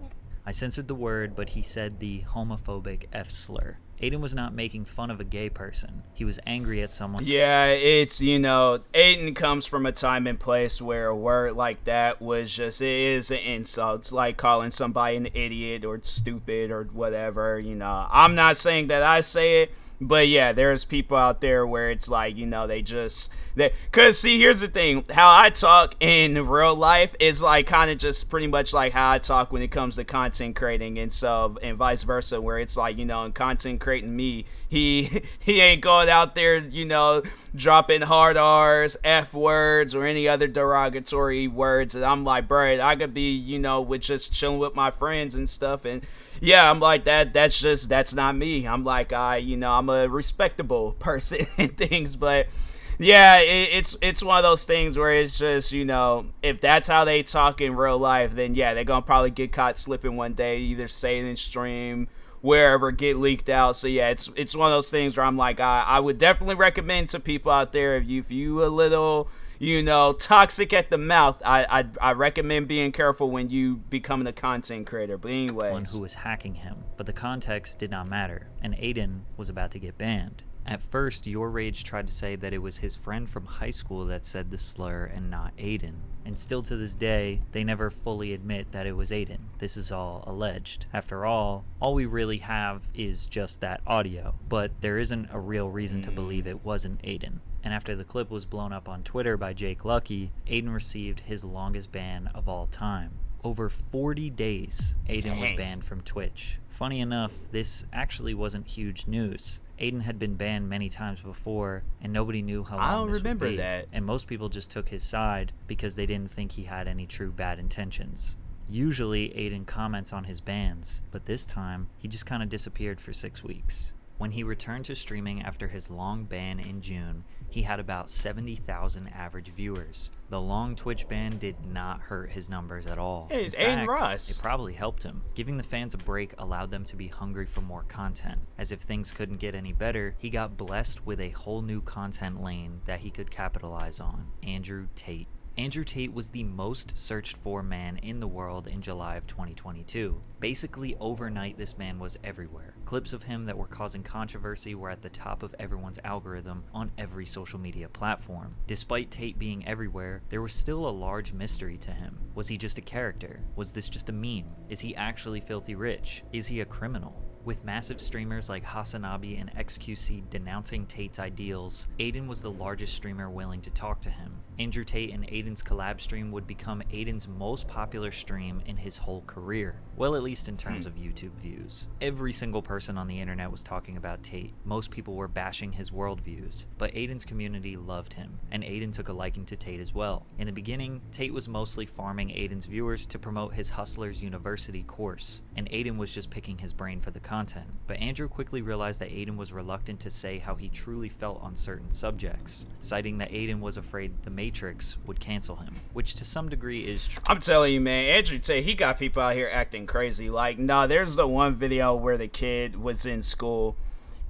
Speaker 2: I censored the word, but he said the homophobic F slur. Adin was not making fun of a gay person. He was angry at someone.
Speaker 1: Yeah, it's, you know, Adin comes from a time and place where a word like that was just, it is an insult. It's like calling somebody an idiot or stupid or whatever, you know. I'm not saying that I say it, but yeah, there's people out there where it's like, you know, because see, here's the thing, how I talk in real life is like kind of just pretty much like how I talk when it comes to content creating, and vice versa, where it's like, you know, in content creating me, he ain't going out there, you know, dropping hard R's, F words, or any other derogatory words, and I'm like, bro, I could be, you know, with just chilling with my friends and stuff, and yeah, I'm like, that's not me. I'm like, you know, I'm a respectable person and things, but yeah, it's one of those things where it's just, you know, if that's how they talk in real life, then yeah, they're gonna probably get caught slipping one day, either say it in stream, wherever, get leaked out. So yeah, it's one of those things where I'm like, I would definitely recommend to people out there, if you a little, you know, toxic at the mouth, I recommend being careful when you becoming a content creator. But anyways,
Speaker 2: one who was hacking him, but the context did not matter, and Adin was about to get banned. At first, Your Rage tried to say that it was his friend from high school that said the slur and not Adin. And still to this day, they never fully admit that it was Adin. This is all alleged. After all we really have is just that audio. But there isn't a real reason to believe it wasn't Adin. And after the clip was blown up on Twitter by Jake Lucky, Adin received his longest ban of all time. Over 40 days, Adin was banned from Twitch. Funny enough, this actually wasn't huge news. Adin had been banned many times before, and nobody knew how long
Speaker 1: I don't
Speaker 2: this
Speaker 1: remember
Speaker 2: would be.
Speaker 1: that.
Speaker 2: And most people just took his side because they didn't think he had any true bad intentions. Usually, Adin comments on his bans, but this time, he just kind of disappeared for 6 weeks. When he returned to streaming after his long ban in June, he had about 70,000 average viewers. The long Twitch ban did not hurt his numbers at all.
Speaker 1: Hey, it's
Speaker 2: In fact,
Speaker 1: Adin Ross.
Speaker 2: it probably helped him. Giving the fans a break allowed them to be hungry for more content. As if things couldn't get any better, he got blessed with a whole new content lane that he could capitalize on: Andrew Tate. Andrew Tate was the most searched for man in the world in July of 2022. Basically, overnight, this man was everywhere. Clips of him that were causing controversy were at the top of everyone's algorithm on every social media platform. Despite Tate being everywhere, there was still a large mystery to him. Was he just a character? Was this just a meme? Is he actually filthy rich? Is he a criminal? With massive streamers like Hasanabi and XQC denouncing Tate's ideals, Adin was the largest streamer willing to talk to him. Andrew Tate and Adin's collab stream would become Adin's most popular stream in his whole career. Well, at least in terms of YouTube views. Every single person on the internet was talking about Tate. Most people were bashing his worldviews, but Adin's community loved him, and Adin took a liking to Tate as well. In the beginning, Tate was mostly farming Adin's viewers to promote his Hustlers University course, and Adin was just picking his brain for the content. But Andrew quickly realized that Adin was reluctant to say how he truly felt on certain subjects, citing that Adin was afraid the Matrix would cancel him, which to some degree is true.
Speaker 1: I'm telling you, man, Andrew Tate, he got people out here acting crazy. Like, nah, there's the one video where the kid was in school,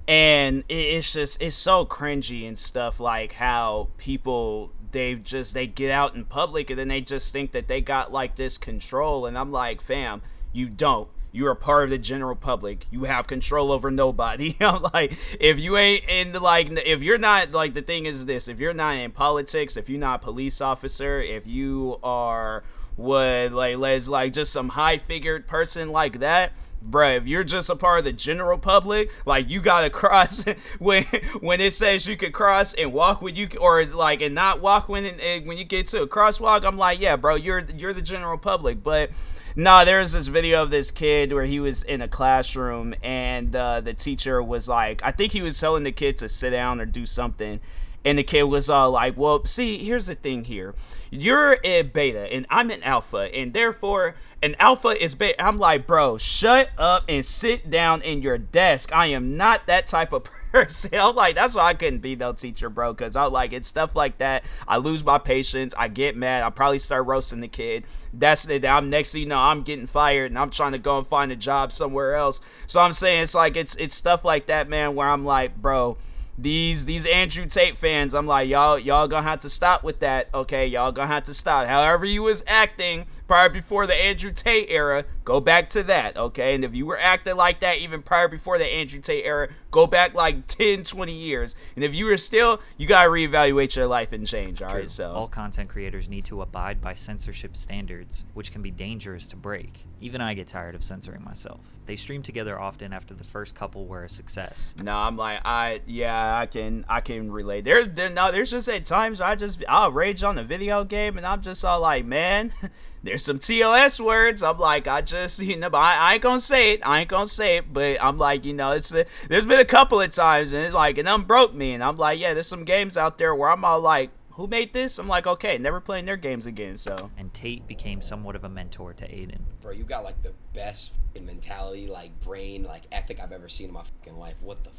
Speaker 1: and it's so cringy and stuff, like how people, they get out in public and then they just think that they got like this control, and I'm like, fam, you don't. You're a part of the general public. You have control over nobody. You know, like, if you ain't in the, like, if you're not, like, the thing is this, if you're not in politics, if you're not a police officer, if you are just some high-figured person like that, bruh, if you're just a part of the general public, like, you gotta cross when it says you could cross and walk when you, or like, and not walk when you get to a crosswalk. I'm like, yeah, bro, you're the general public. But nah, there's this video of this kid where he was in a classroom, and the teacher was like, I think he was telling the kid to sit down or do something, And the kid was all like, well, see, here's the thing here. You're in beta and I'm in alpha, and therefore an alpha is beta. I'm like, bro, shut up and sit down in your desk. I am not that type of person. I'm like, that's why I couldn't be no teacher, bro, because I like it's stuff like that. I lose my patience. I get mad. I probably start roasting the kid. That's it. I'm next thing you know, I'm getting fired and I'm trying to go and find a job somewhere else. So I'm saying it's like it's stuff like that, man, where I'm like, bro, these Andrew Tate fans, I'm like, y'all gonna have to stop with that, okay? Y'all gonna have to stop. However you was acting prior before the Andrew Tate era, go back to that, okay? And if you were acting like that even prior before the Andrew Tate era, go back like 10, 20 years. And if you were still, you gotta reevaluate your life and change, all right? So
Speaker 2: all content creators need to abide by censorship standards, which can be dangerous to break. Even I get tired of censoring myself. They stream together often after the first couple were a success.
Speaker 1: No, I'm like, I can relate. There's just at times I'll rage on the video game and I'm just all like, man, there's some TOS words. I'm like, I ain't gonna say it, but I'm like, there's been a couple of times and it's like, it unbroke me, and I'm like, yeah, there's some games out there where I'm all like, who made this? I'm like, okay, never playing their games again. So.
Speaker 2: And Tate became somewhat of a mentor to Adin.
Speaker 10: Bro, you got like the best mentality, like brain, like ethic I've ever seen in my fucking life. What the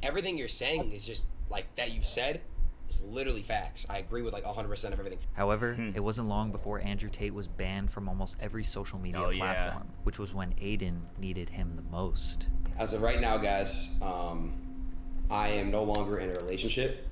Speaker 10: everything you're saying is just like that you said is literally facts. I agree with like 100% of everything.
Speaker 2: However, it wasn't long before Andrew Tate was banned from almost every social media platform, which was when Adin needed him the most.
Speaker 6: As of right now, guys, I am no longer in a relationship.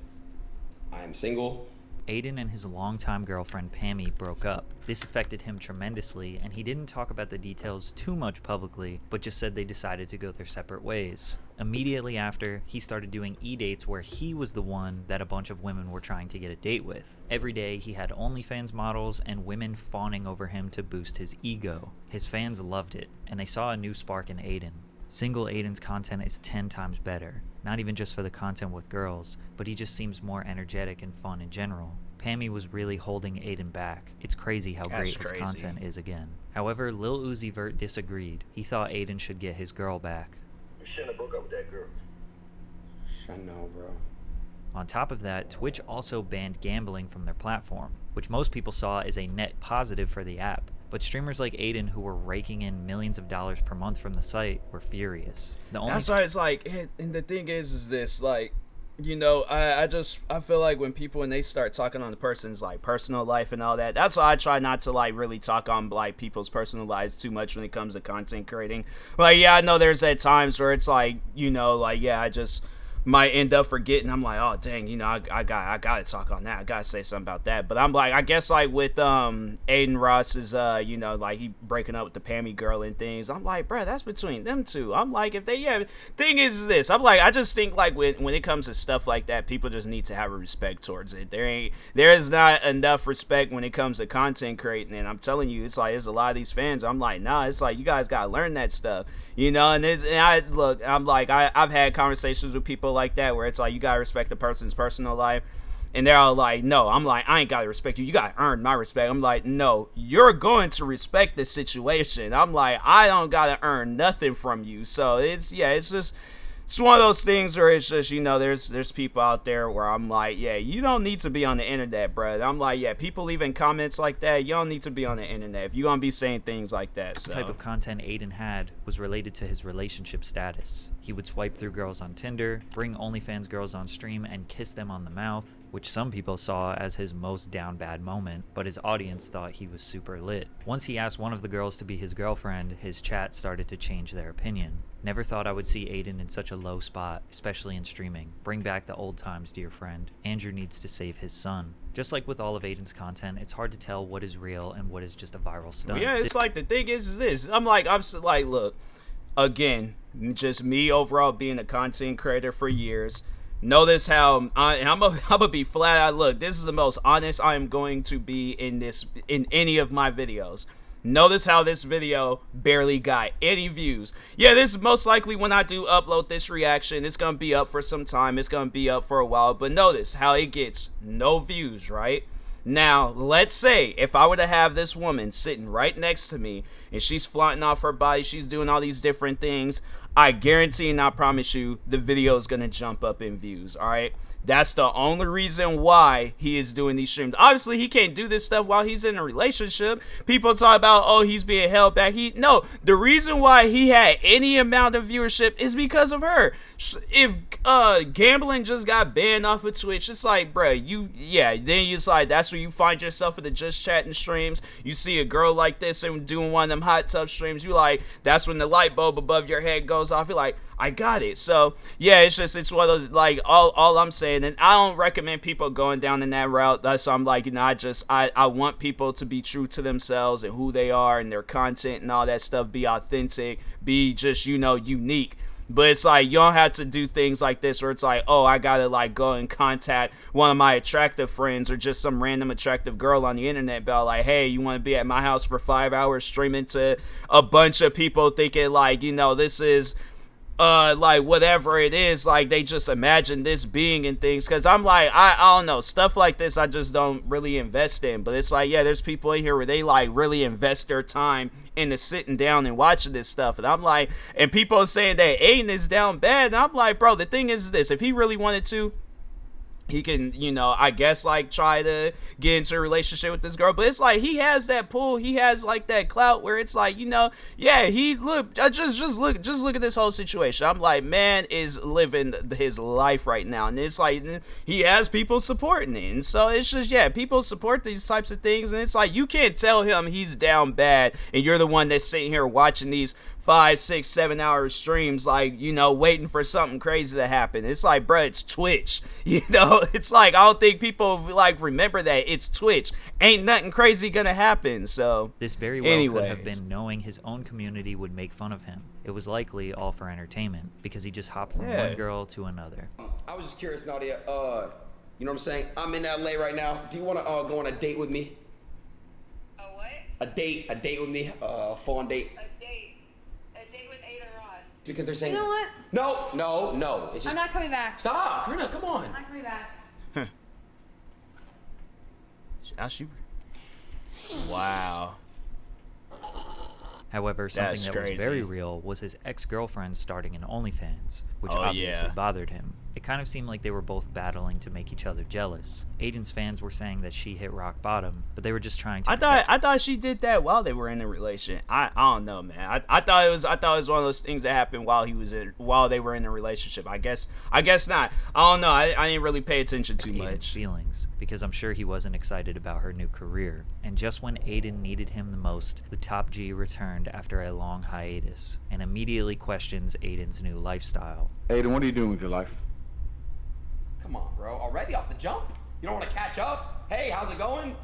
Speaker 6: I am single.
Speaker 2: Adin and his longtime girlfriend Pammy broke up. This affected him tremendously, and he didn't talk about the details too much publicly, but just said they decided to go their separate ways. Immediately after, he started doing e-dates where he was the one that a bunch of women were trying to get a date with. Every day, he had OnlyFans models and women fawning over him to boost his ego. His fans loved it, and they saw a new spark in Adin. Single Adin's content is 10 times better, not even just for the content with girls, but he just seems more energetic and fun in general. Pammy was really holding Adin back. It's crazy how great his content is again. However, Lil Uzi Vert disagreed. He thought Adin should get his girl back.
Speaker 11: You shouldn't have broke up with that girl.
Speaker 6: I know, bro.
Speaker 2: On top of that, Twitch also banned gambling from their platform, which most people saw as a net positive for the app. But streamers like Adin, who were raking in millions of dollars per month from the site, were furious.
Speaker 1: That's why it's like, and the thing is this, like, I feel like when they start talking on the person's like personal life and all that, that's why I try not to like really talk on like people's personal lives too much when it comes to content creating. Like, yeah, I know there's at times where it's like, I just might end up forgetting. I'm like, oh dang, I gotta talk on that. I gotta say something about that. But I'm like, I guess like with Adin Ross's like he breaking up with the Pammy girl and things. I'm like, bro, that's between them two. I'm like, if they thing is this. I'm like, I just think like when it comes to stuff like that, people just need to have a respect towards it. There is not enough respect when it comes to content creating, and I'm telling you, it's like there's a lot of these fans. I'm like, nah, it's like you guys gotta learn that stuff, and I'm like, I've had conversations with people like that where it's like you gotta respect the person's personal life, and they're all like, no. I'm like, I ain't gotta respect you gotta earn my respect. I'm like, no, you're going to respect the situation. I'm like, I don't gotta earn nothing from you. So it's one of those things where it's just, there's people out there where I'm like, yeah, you don't need to be on the internet, bro. I'm like, yeah, people leaving comments like that, you don't need to be on the internet if you're gonna be saying things like that. So.
Speaker 2: The type of content Adin had was related to his relationship status. He would swipe through girls on Tinder, bring OnlyFans girls on stream, and kiss them on the mouth, which some people saw as his most down bad moment, but his audience thought he was super lit. Once he asked one of the girls to be his girlfriend, his chat started to change their opinion. Never thought I would see Adin in such a low spot, especially in streaming. Bring back the old times, dear friend. Andrew needs to save his son. Just like with all of Adin's content, it's hard to tell what is real and what is just a viral stunt.
Speaker 1: Yeah, it's like the thing is this. I'm like, look, again, just me overall being a content creator for years. Notice how I'm gonna be flat out. Look, this is the most honest I am going to be in any of my videos. Notice how this video barely got any views. Yeah, this is most likely when I do upload this reaction. It's going to be up for some time. It's going to be up for a while. But notice how it gets no views, right? Now, let's say if I were to have this woman sitting right next to me and she's flaunting off her body, she's doing all these different things, I guarantee and I promise you the video is gonna jump up in views. All right, that's the only reason why he is doing these streams. Obviously, he can't do this stuff while he's in a relationship. People talk about, oh, he's being held back. No, the reason why he had any amount of viewership is because of her. If gambling just got banned off of Twitch, it's like, bruh, then it's like, that's where you find yourself in the just chatting streams. You see a girl like this and doing one of them hot tub streams, you like, that's when the light bulb above your head goes off. You're like, I got it. So yeah, it's one of those, like, all I'm saying, and I don't recommend people going down in that route. That's why I'm like, I want people to be true to themselves and who they are and their content and all that stuff, be authentic, be just, unique. But it's like, you don't have to do things like this where it's like, oh, I gotta like go and contact one of my attractive friends or just some random attractive girl on the internet about like, hey, you want to be at my house for 5 hours streaming to a bunch of people thinking like, this is like whatever it is, like they just imagine this being and things. Because I'm like, I don't know, stuff like this I just don't really invest in. But it's like, yeah, there's people in here where they like really invest their time into sitting down and watching this stuff. And I'm like, and people are saying that Adin is down bad, and I'm like, bro, the thing is this, if he really wanted to, he can, I guess, like, try to get into a relationship with this girl. But it's like, he has that pull. He has, like, that clout where it's like, yeah, just look at this whole situation. I'm like, man is living his life right now. And it's like, he has people supporting it. And so it's just, yeah, people support these types of things. And it's like, you can't tell him he's down bad. And you're the one that's sitting here watching these 5, 6, 7 hour streams, like, waiting for something crazy to happen. It's like, bro, it's Twitch. It's like, I don't think people like remember that it's Twitch. Ain't nothing crazy gonna happen. So
Speaker 2: this very well could have been knowing his own community would make fun of him. It was likely all for entertainment because he just hopped from one girl to another.
Speaker 6: I was just curious, Nadia. You know what I'm saying? I'm in LA right now. Do you want to go on a date with me?
Speaker 12: A what?
Speaker 6: A date with me. A phone date. Because they're saying,
Speaker 12: you know what?
Speaker 6: No. It's just,
Speaker 12: I'm not coming back.
Speaker 6: Stop, Rina, come on.
Speaker 12: I'm not coming back.
Speaker 1: Wow.
Speaker 2: However, something that was very real was his ex-girlfriend starting an OnlyFans, which obviously bothered him. It kind of seemed like they were both battling to make each other jealous. Adin's fans were saying that she hit rock bottom, but they were just trying to
Speaker 1: I thought she did that while they were in a relationship. I don't know, man. I thought it was one of those things that happened while they were in a relationship. I guess not. I don't know. I didn't really pay attention too much.
Speaker 2: Feelings, because I'm sure he wasn't excited about her new career. And just when Adin needed him the most, the top G returned after a long hiatus and immediately questions Adin's new lifestyle.
Speaker 13: Adin, what are you doing with your life?
Speaker 6: Come on, bro. Already off the jump? You don't want to catch up? Hey, how's it going?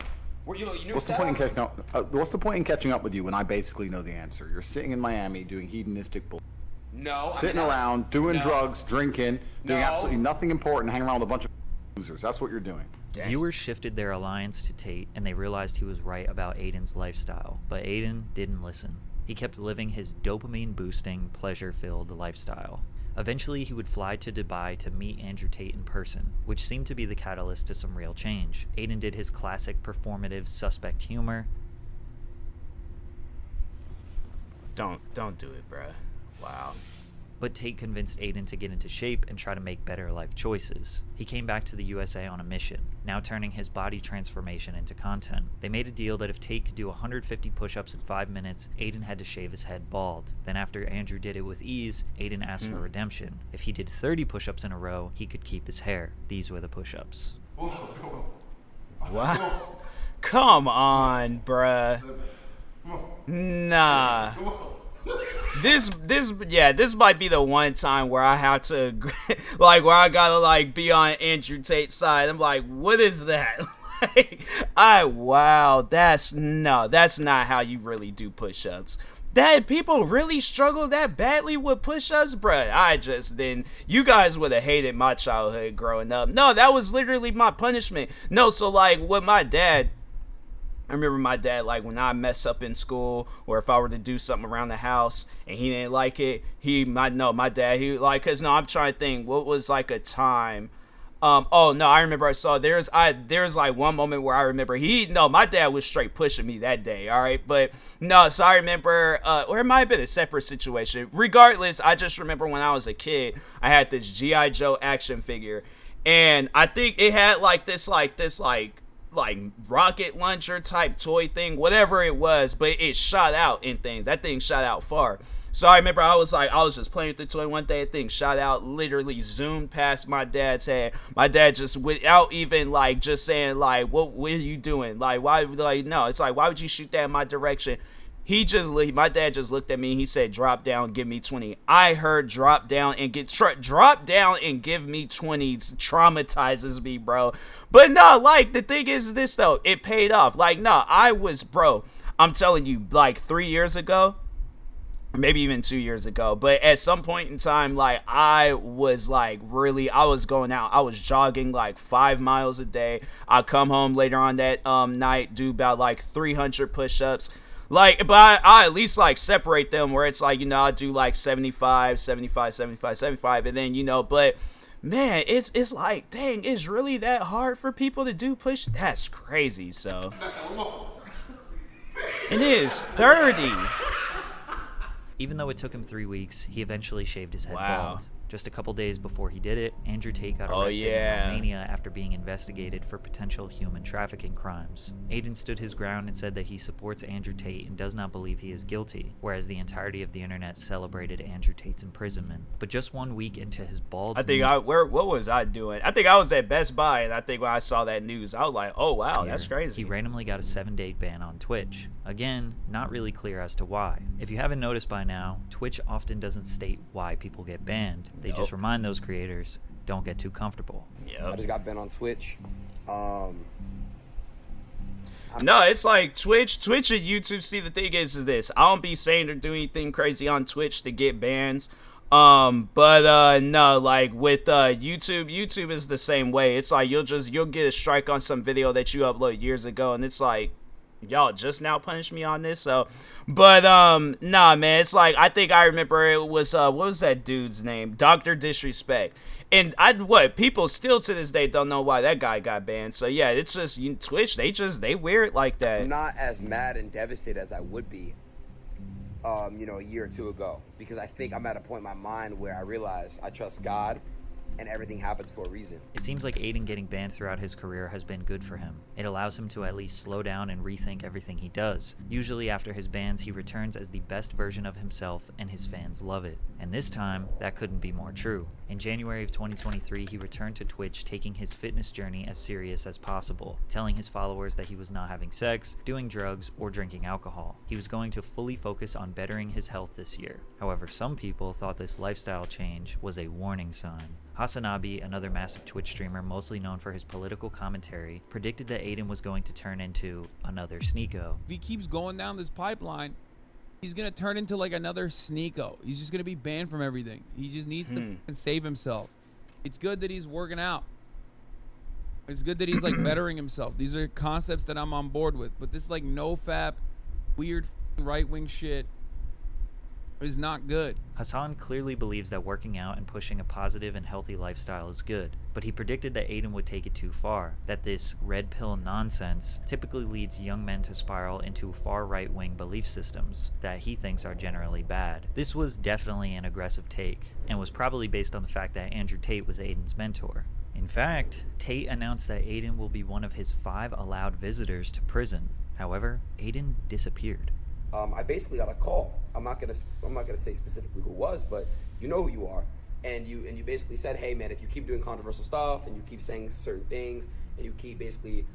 Speaker 13: What's the point in catching up? What's the point in catching up with you when I basically know the answer? You're sitting in Miami doing hedonistic bull.
Speaker 6: No.
Speaker 13: Sitting around, doing drugs, drinking, doing absolutely nothing important, hanging around with a bunch of losers. That's what you're doing.
Speaker 2: Dang. Viewers shifted their alliance to Tate, and they realized he was right about Adin's lifestyle. But Adin didn't listen. He kept living his dopamine-boosting, pleasure-filled lifestyle. Eventually, he would fly to Dubai to meet Andrew Tate in person, which seemed to be the catalyst to some real change. Adin did his classic performative suspect humor.
Speaker 1: Don't do it, bruh. Wow.
Speaker 2: But Tate convinced Adin to get into shape and try to make better life choices. He came back to the USA on a mission, now turning his body transformation into content. They made a deal that if Tate could do 150 push-ups in 5 minutes, Adin had to shave his head bald. Then after Andrew did it with ease, Adin asked for redemption. If he did 30 push-ups in a row, he could keep his hair. These were the push-ups.
Speaker 1: What? Come on, bruh. Nah. This might be the one time where I have to like where I gotta like be on Andrew Tate's side. I'm like, what is that? Wow, that's not how you really do push-ups. That people really struggle that badly with push-ups, bruh. You guys would have hated my childhood growing up. No, that was literally my punishment. No, so like with my dad, I remember my dad, like, when I mess up in school or if I were to do something around the house and he didn't like it, I'm trying to think, what was, like, a time, Oh no, I remember I saw there's like one moment where I remember my dad was straight pushing me that day, all right, but no, so I remember, or it might have been a separate situation. Regardless, I just remember when I was a kid, I had this G.I. Joe action figure, and I think it had this rocket launcher type toy thing, whatever it was, but it shot out in things. That thing shot out far. So I remember I was just playing with the toy one day, the thing shot out, literally zoomed past my dad's head. My dad just, without even just saying what are you doing? Why, no, it's why would you shoot that in my direction? My dad just looked at me, he said, drop down, give me 20. I heard drop down and give me 20s traumatizes me, bro. But no, the thing is this though, it paid off. I'm telling you, 3 years ago, maybe even 2 years ago, but at some point in time, I was going out, I was jogging 5 miles a day. I come home later on that night, do about 300 push-ups, but I at least separate them where it's I do 75, 75, 75, 75, and then but man, it's dang, it's really that hard for people to do push? That's crazy. So it is 30.
Speaker 2: Even though it took him 3 weeks, he eventually shaved his head
Speaker 1: Wow.
Speaker 2: bald. Just a couple days before he did it, Andrew Tate got arrested in Romania after being investigated for potential human trafficking crimes. Adin stood his ground and said that he supports Andrew Tate and does not believe he is guilty, whereas the entirety of the internet celebrated Andrew Tate's imprisonment. But just 1 week into his bald...
Speaker 1: what was I doing? I think I was at Best Buy, and I think when I saw that news, I was like, oh wow, that's crazy.
Speaker 2: He randomly got a 7-day ban on Twitch. Again, not really clear as to why. If you haven't noticed by now, Twitch often doesn't state why people get banned. They just remind those creators, don't get too comfortable.
Speaker 9: I just got banned on Twitch.
Speaker 1: No, it's Twitch and YouTube. See, the thing is this. I don't be saying or do anything crazy on Twitch to get bans. No, with YouTube is the same way. It's you'll get a strike on some video that you uploaded years ago, and it's y'all just now punish me on this. So, but nah, man, it's I think I remember it was what was that dude's name? Dr. Disrespect. And people still to this day don't know why that guy got banned. So yeah, it's just Twitch, they weird like that.
Speaker 9: I'm not as mad and devastated as I would be a year or two ago, because I think I'm at a point in my mind where I realize I trust God and everything happens for a reason.
Speaker 2: It seems like Adin getting banned throughout his career has been good for him. It allows him to at least slow down and rethink everything he does. Usually after his bans, he returns as the best version of himself, and his fans love it. And this time, that couldn't be more true. In January of 2023, he returned to Twitch, taking his fitness journey as serious as possible, telling his followers that he was not having sex, doing drugs, or drinking alcohol. He was going to fully focus on bettering his health this year. However, some people thought this lifestyle change was a warning sign. Hasanabi, another massive Twitch streamer mostly known for his political commentary, predicted that Adin was going to turn into another Sneeko.
Speaker 14: If he keeps going down this pipeline, he's going to turn into another Sneeko. He's just going to be banned from everything. He just needs to save himself. It's good that he's working out. It's good that he's bettering himself. These are concepts that I'm on board with. But this no-fap, weird right-wing shit is not good.
Speaker 2: Hassan clearly believes that working out and pushing a positive and healthy lifestyle is good, but he predicted that Adin would take it too far, that this red pill nonsense typically leads young men to spiral into far right-wing belief systems that he thinks are generally bad. This was definitely an aggressive take, and was probably based on the fact that Andrew Tate was Adin's mentor. In fact, Tate announced that Adin will be one of his 5 allowed visitors to prison. However, Adin disappeared.
Speaker 9: I basically got a call. I'm not gonna say specifically who it was, but you know who you are, and you basically said, hey man, if you keep doing controversial stuff and you keep saying certain things and you keep basically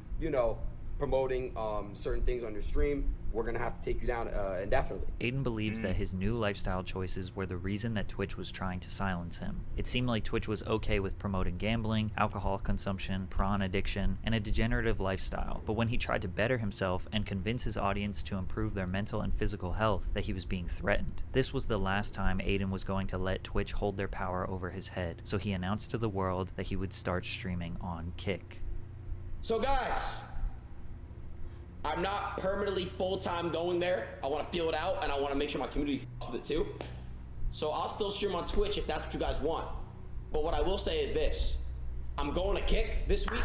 Speaker 9: promoting certain things on your stream, we're gonna have to take you down indefinitely.
Speaker 2: Adin believes that his new lifestyle choices were the reason that Twitch was trying to silence him. It seemed like Twitch was okay with promoting gambling, alcohol consumption, prawn addiction, and a degenerative lifestyle, but when he tried to better himself and convince his audience to improve their mental and physical health, that he was being threatened. This was the last time Adin was going to let Twitch hold their power over his head, so he announced to the world that he would start streaming on GEEK.
Speaker 6: So guys, I'm not permanently full-time going there. I want to feel it out, and I want to make sure my community f***s with it too. So I'll still stream on Twitch if that's what you guys want. But what I will say is this. I'm going to Kick this week.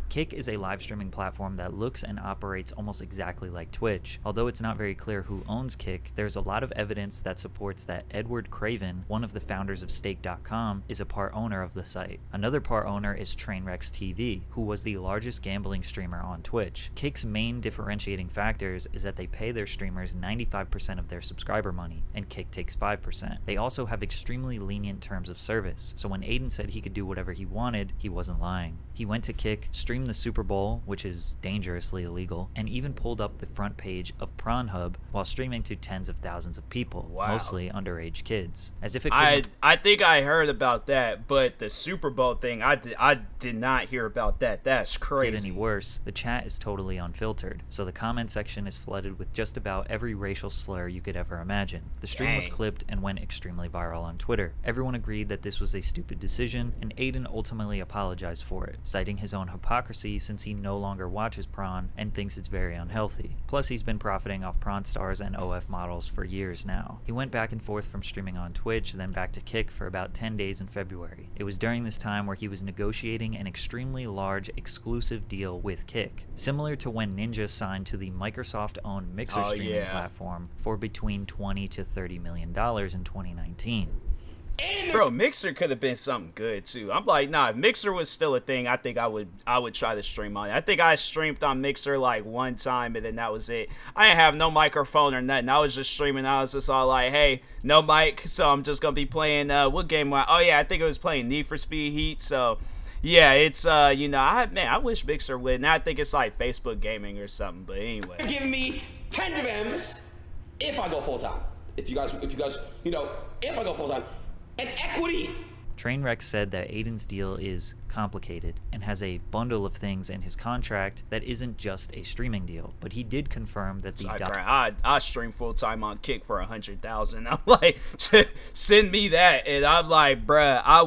Speaker 2: GEEK is a live streaming platform that looks and operates almost exactly like Twitch. Although it's not very clear who owns GEEK, there's a lot of evidence that supports that Edward Craven, one of the founders of Stake.com, is a part owner of the site. Another part owner is Trainwrecks TV, who was the largest gambling streamer on Twitch. GEEK's main differentiating factors is that they pay their streamers 95% of their subscriber money, and GEEK takes 5%. They also have extremely lenient terms of service, so when Adin said he could do whatever he wanted, he wasn't lying. He went to GEEK, streamed the Super Bowl, which is dangerously illegal, and even pulled up the front page of Pornhub while streaming to tens of thousands of people, mostly underage kids. As if it could
Speaker 1: I think I heard about that, but the Super Bowl thing, I did not hear about that. That's crazy.
Speaker 2: Get any worse, the chat is totally unfiltered, so the comment section is flooded with just about every racial slur you could ever imagine. The stream was clipped and went extremely viral on Twitter. Everyone agreed that this was a stupid decision, and Adin ultimately apologized for it, citing his own hypocrisy since he no longer watches prawn and thinks it's very unhealthy. Plus, he's been profiting off prawn stars and OF models for years now. He went back and forth from streaming on Twitch, then back to GEEK for about 10 days in February. It was during this time where he was negotiating an extremely large exclusive deal with GEEK, similar to when Ninja signed to the Microsoft-owned Mixer streaming platform for between $20 to $30 million in 2019.
Speaker 1: Bro, Mixer could have been something good too. I'm like, nah, if Mixer was still a thing, I think I would try to stream on it. I think I streamed on Mixer like one time and then that was it. I didn't have no microphone or nothing. I was just streaming. I was just all like, hey, no mic, so I'm just gonna be playing what game? Oh yeah, I think it was playing Need for Speed Heat. So yeah, it's you know, I wish Mixer would. Now I think it's like Facebook Gaming or something. But anyway,
Speaker 6: Give me tens of M's if I go full time. If you guys, you know, if I go full time. And equity.
Speaker 2: Trainwreck said that Adin's deal is complicated and has a bundle of things in his contract that isn't just a streaming deal, but he did confirm that the
Speaker 1: I stream full-time on GEEK for 100,000. I'm like, send me that, and I'm like, bruh, I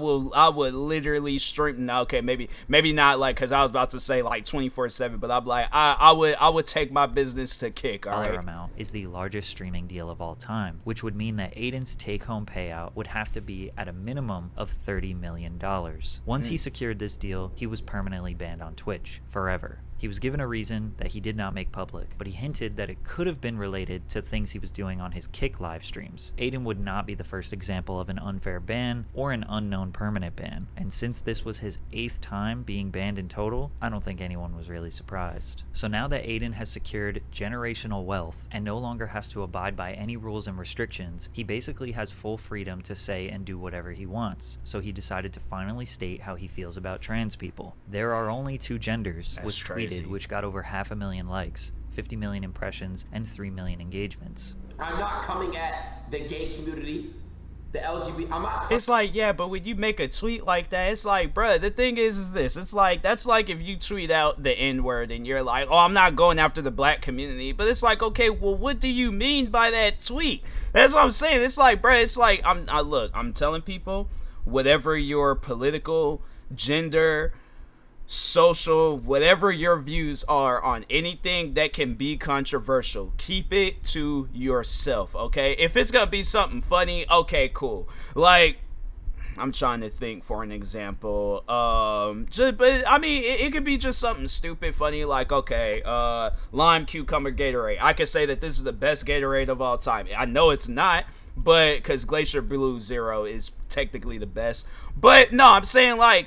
Speaker 1: would literally stream. No, okay, maybe not like, because I was about to say like 24/7, but I'm like, I would take my business to GEEK. All right,
Speaker 2: amount is the largest streaming deal of all time, which would mean that Adin's take-home payout would have to be at a minimum of $30 million. Once he secured this deal, he was permanently banned on Twitch forever. He was given a reason that he did not make public, but he hinted that it could have been related to things he was doing on his GEEK live streams. Adin would not be the first example of an unfair ban or an unknown permanent ban, and since this was his 8th time being banned in total, I don't think anyone was really surprised. So now that Adin has secured generational wealth and no longer has to abide by any rules and restrictions, he basically has full freedom to say and do whatever he wants. So he decided to finally state how he feels about trans people. There are only 2 genders, was tweeted, which got over 500,000 likes, 50 million impressions, and 3 million engagements.
Speaker 6: I'm not coming at the gay community, the LGBT. I'm not.
Speaker 1: It's like, yeah, but when you make a tweet like that, it's like, bruh, the thing is this. It's like, that's like if you tweet out the N-word and you're like, oh, I'm not going after the black community. But it's like, okay, well, what do you mean by that tweet? That's what I'm saying. It's like, bruh, it's like, look, I'm telling people, whatever your political, gender, social, whatever your views are on anything that can be controversial, keep it to yourself, okay? If it's gonna be something funny, okay, cool. Like, I'm trying to think for an example. But I mean, it could be just something stupid, funny, like, okay, lime cucumber Gatorade. I could say that this is the best Gatorade of all time. I know it's not, but because Glacier Blue Zero is technically the best. But no, I'm saying, like,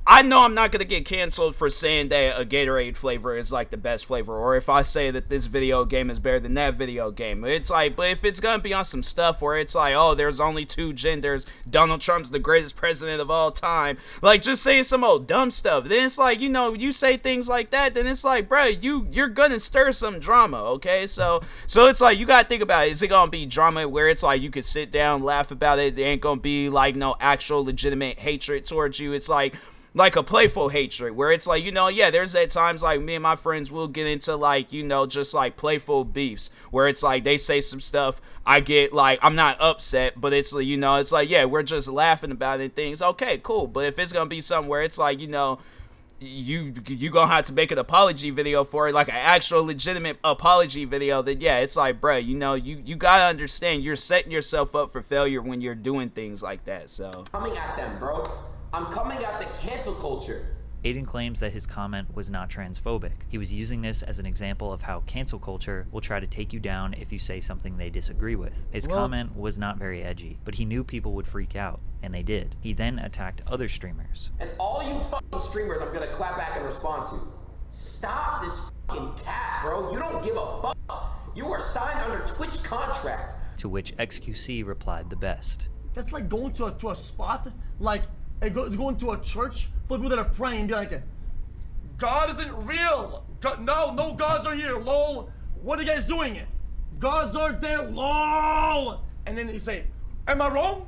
Speaker 1: I know I'm not going to get canceled for saying that a Gatorade flavor is like the best flavor, or if I say that this video game is better than that video game. It's like, but if it's going to be on some stuff where it's like, oh, there's only 2 genders, Donald Trump's the greatest president of all time, like just saying some old dumb stuff, then it's like, you know, you say things like that, then it's like, bro, you're going to stir some drama, okay? So it's like, you got to think about it. Is it going to be drama where it's like you could sit down, laugh about it, there ain't going to be like no actual legitimate hatred towards you? It's like a playful hatred where it's like, you know, yeah, there's at times like me and my friends will get into like, you know, just like playful beefs where it's like they say some stuff, I get like, I'm not upset, but it's like, you know, it's like, yeah, we're just laughing about it and things. Okay, cool. But if it's gonna be something where it's like, you know, you gonna have to make an apology video for it, like an actual legitimate apology video, then yeah, it's like, bruh, you know, you gotta understand you're setting yourself up for failure when you're doing things like that. So
Speaker 6: coming at them, bro. I'm coming at the cancel culture.
Speaker 2: Adin claims that his comment was not transphobic. He was using this as an example of how cancel culture will try to take you down if you say something they disagree with. His comment was not very edgy, but he knew people would freak out, and they did. He then attacked other streamers.
Speaker 6: And all you fucking streamers I'm gonna clap back and respond to. Stop this fucking cap, bro. You don't give a fuck. You are signed under Twitch contract.
Speaker 2: To which XQC replied the best.
Speaker 15: That's like going to a spot, like going to a church for people that are praying and be like, God isn't real. God, no gods are here, lol. What are you guys doing? Gods aren't there, lol. And then you say, am I wrong?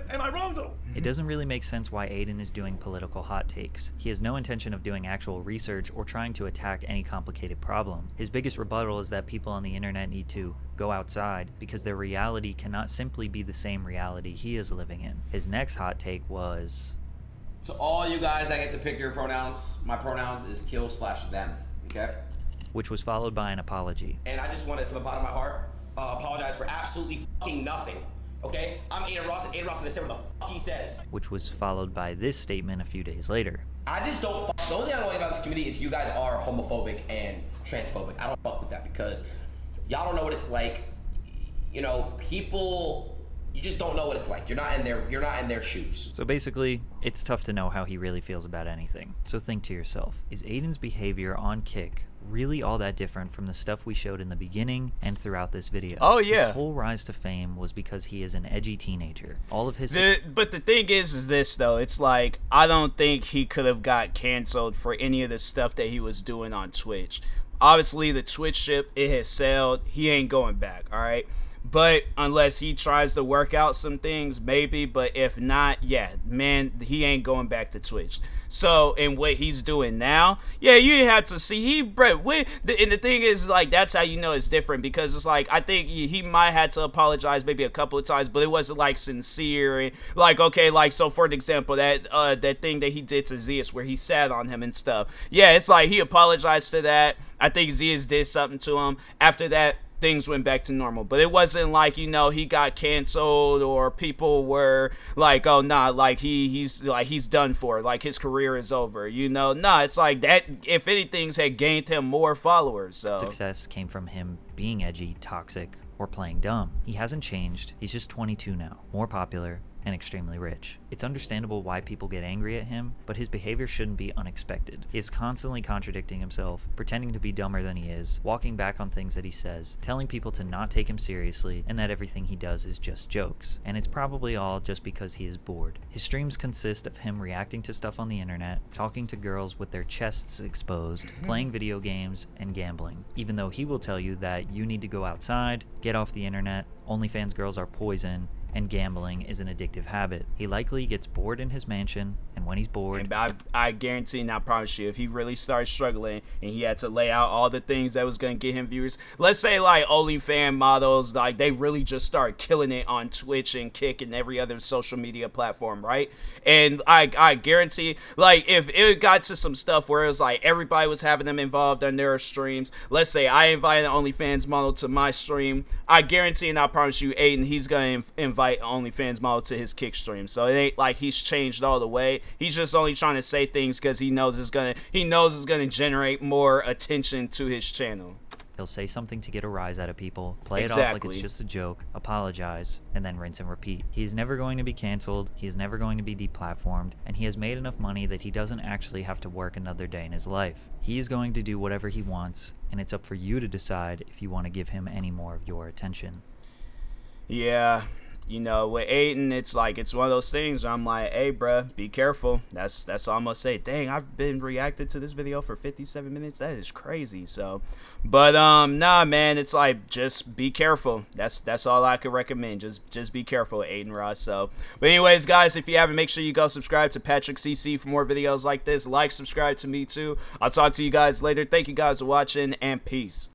Speaker 15: Am I wrong though?
Speaker 2: It doesn't really make sense why Adin is doing political hot takes. He has no intention of doing actual research or trying to attack any complicated problem. His biggest rebuttal is that people on the internet need to go outside because their reality cannot simply be the same reality he is living in. His next hot take was...
Speaker 6: So all you guys that get to pick your pronouns, my pronouns is kill/them, okay?
Speaker 2: Which was followed by an apology.
Speaker 6: And I just wanted from the bottom of my heart, apologize for absolutely fucking nothing. Okay? I'm Adin Ross, and Adin Ross is gonna say what the fuck he says.
Speaker 2: Which was followed by this statement a few days later.
Speaker 6: I just don't fuck. The only thing I don't like about this community is you guys are homophobic and transphobic. I don't fuck with that because y'all don't know what it's like. You know, people, you just don't know what it's like. You're not in their shoes.
Speaker 2: So basically, it's tough to know how he really feels about anything. So think to yourself, is Adin's behavior on GEEK really all that different from the stuff we showed in the beginning and throughout this video?
Speaker 1: Oh yeah.
Speaker 2: His whole rise to fame was because he is an edgy teenager. All of his
Speaker 1: but the thing is this though, it's like I don't think he could have got canceled for any of the stuff that he was doing on Twitch. Obviously the Twitch ship, it has sailed. He ain't going back, all right? But unless he tries to work out some things, maybe. But if not, yeah, man, he ain't going back to Twitch. So, and what he's doing now, yeah, you have to see, and the thing is, like, that's how you know it's different, because it's like, I think he might have to apologize maybe a couple of times, but it wasn't, like, sincere, and, like, okay, like, so, for example, that thing that he did to Zeus, where he sat on him and stuff, yeah, it's like, he apologized to that. I think Zeus did something to him. After that, things went back to normal, but it wasn't like, you know, he got canceled or people were like, oh nah, like he's done for, like his career is over, you know. Nah, it's like that, if anything's had gained him more followers. So
Speaker 2: success came from him being edgy, toxic, or playing dumb. He hasn't changed. He's just 22 now, more popular and extremely rich. It's understandable why people get angry at him, but his behavior shouldn't be unexpected. He is constantly contradicting himself, pretending to be dumber than he is, walking back on things that he says, telling people to not take him seriously, and that everything he does is just jokes. And it's probably all just because he is bored. His streams consist of him reacting to stuff on the internet, talking to girls with their chests exposed, playing video games, and gambling. Even though he will tell you that you need to go outside, get off the internet, OnlyFans girls are poison, and gambling is an addictive habit. He likely gets bored in his mansion, and when he's bored...
Speaker 1: And I guarantee and I promise you, if he really starts struggling and he had to lay out all the things that was going to get him viewers, let's say like OnlyFans models, like they really just start killing it on Twitch and GEEK and every other social media platform, right? And I guarantee, like if it got to some stuff where it was like everybody was having them involved on their streams, let's say I invited an OnlyFans model to my stream, I guarantee and I promise you, Adin, he's going to invite OnlyFans model to his GEEK stream. So it ain't like he's changed all the way. He's just only trying to say things because he knows it's gonna generate more attention to his channel.
Speaker 2: He'll say something to get a rise out of people, play it off like it's just a joke, apologize, and then rinse and repeat. He is never going to be canceled, he is never going to be deplatformed, and he has made enough money that he doesn't actually have to work another day in his life. He is going to do whatever he wants, and it's up for you to decide if you want to give him any more of your attention.
Speaker 1: Yeah. You know, with Adin, it's like, it's one of those things where I'm like, hey, bruh, be careful. That's all I'm going to say. Dang, I've been reacted to this video for 57 minutes. That is crazy. So, but, nah, man, it's like, just be careful. That's all I could recommend. Just be careful, Adin Ross. So, but anyways, guys, if you haven't, make sure you go subscribe to Patrick CC for more videos like this. Like, subscribe to me, too. I'll talk to you guys later. Thank you guys for watching, and peace.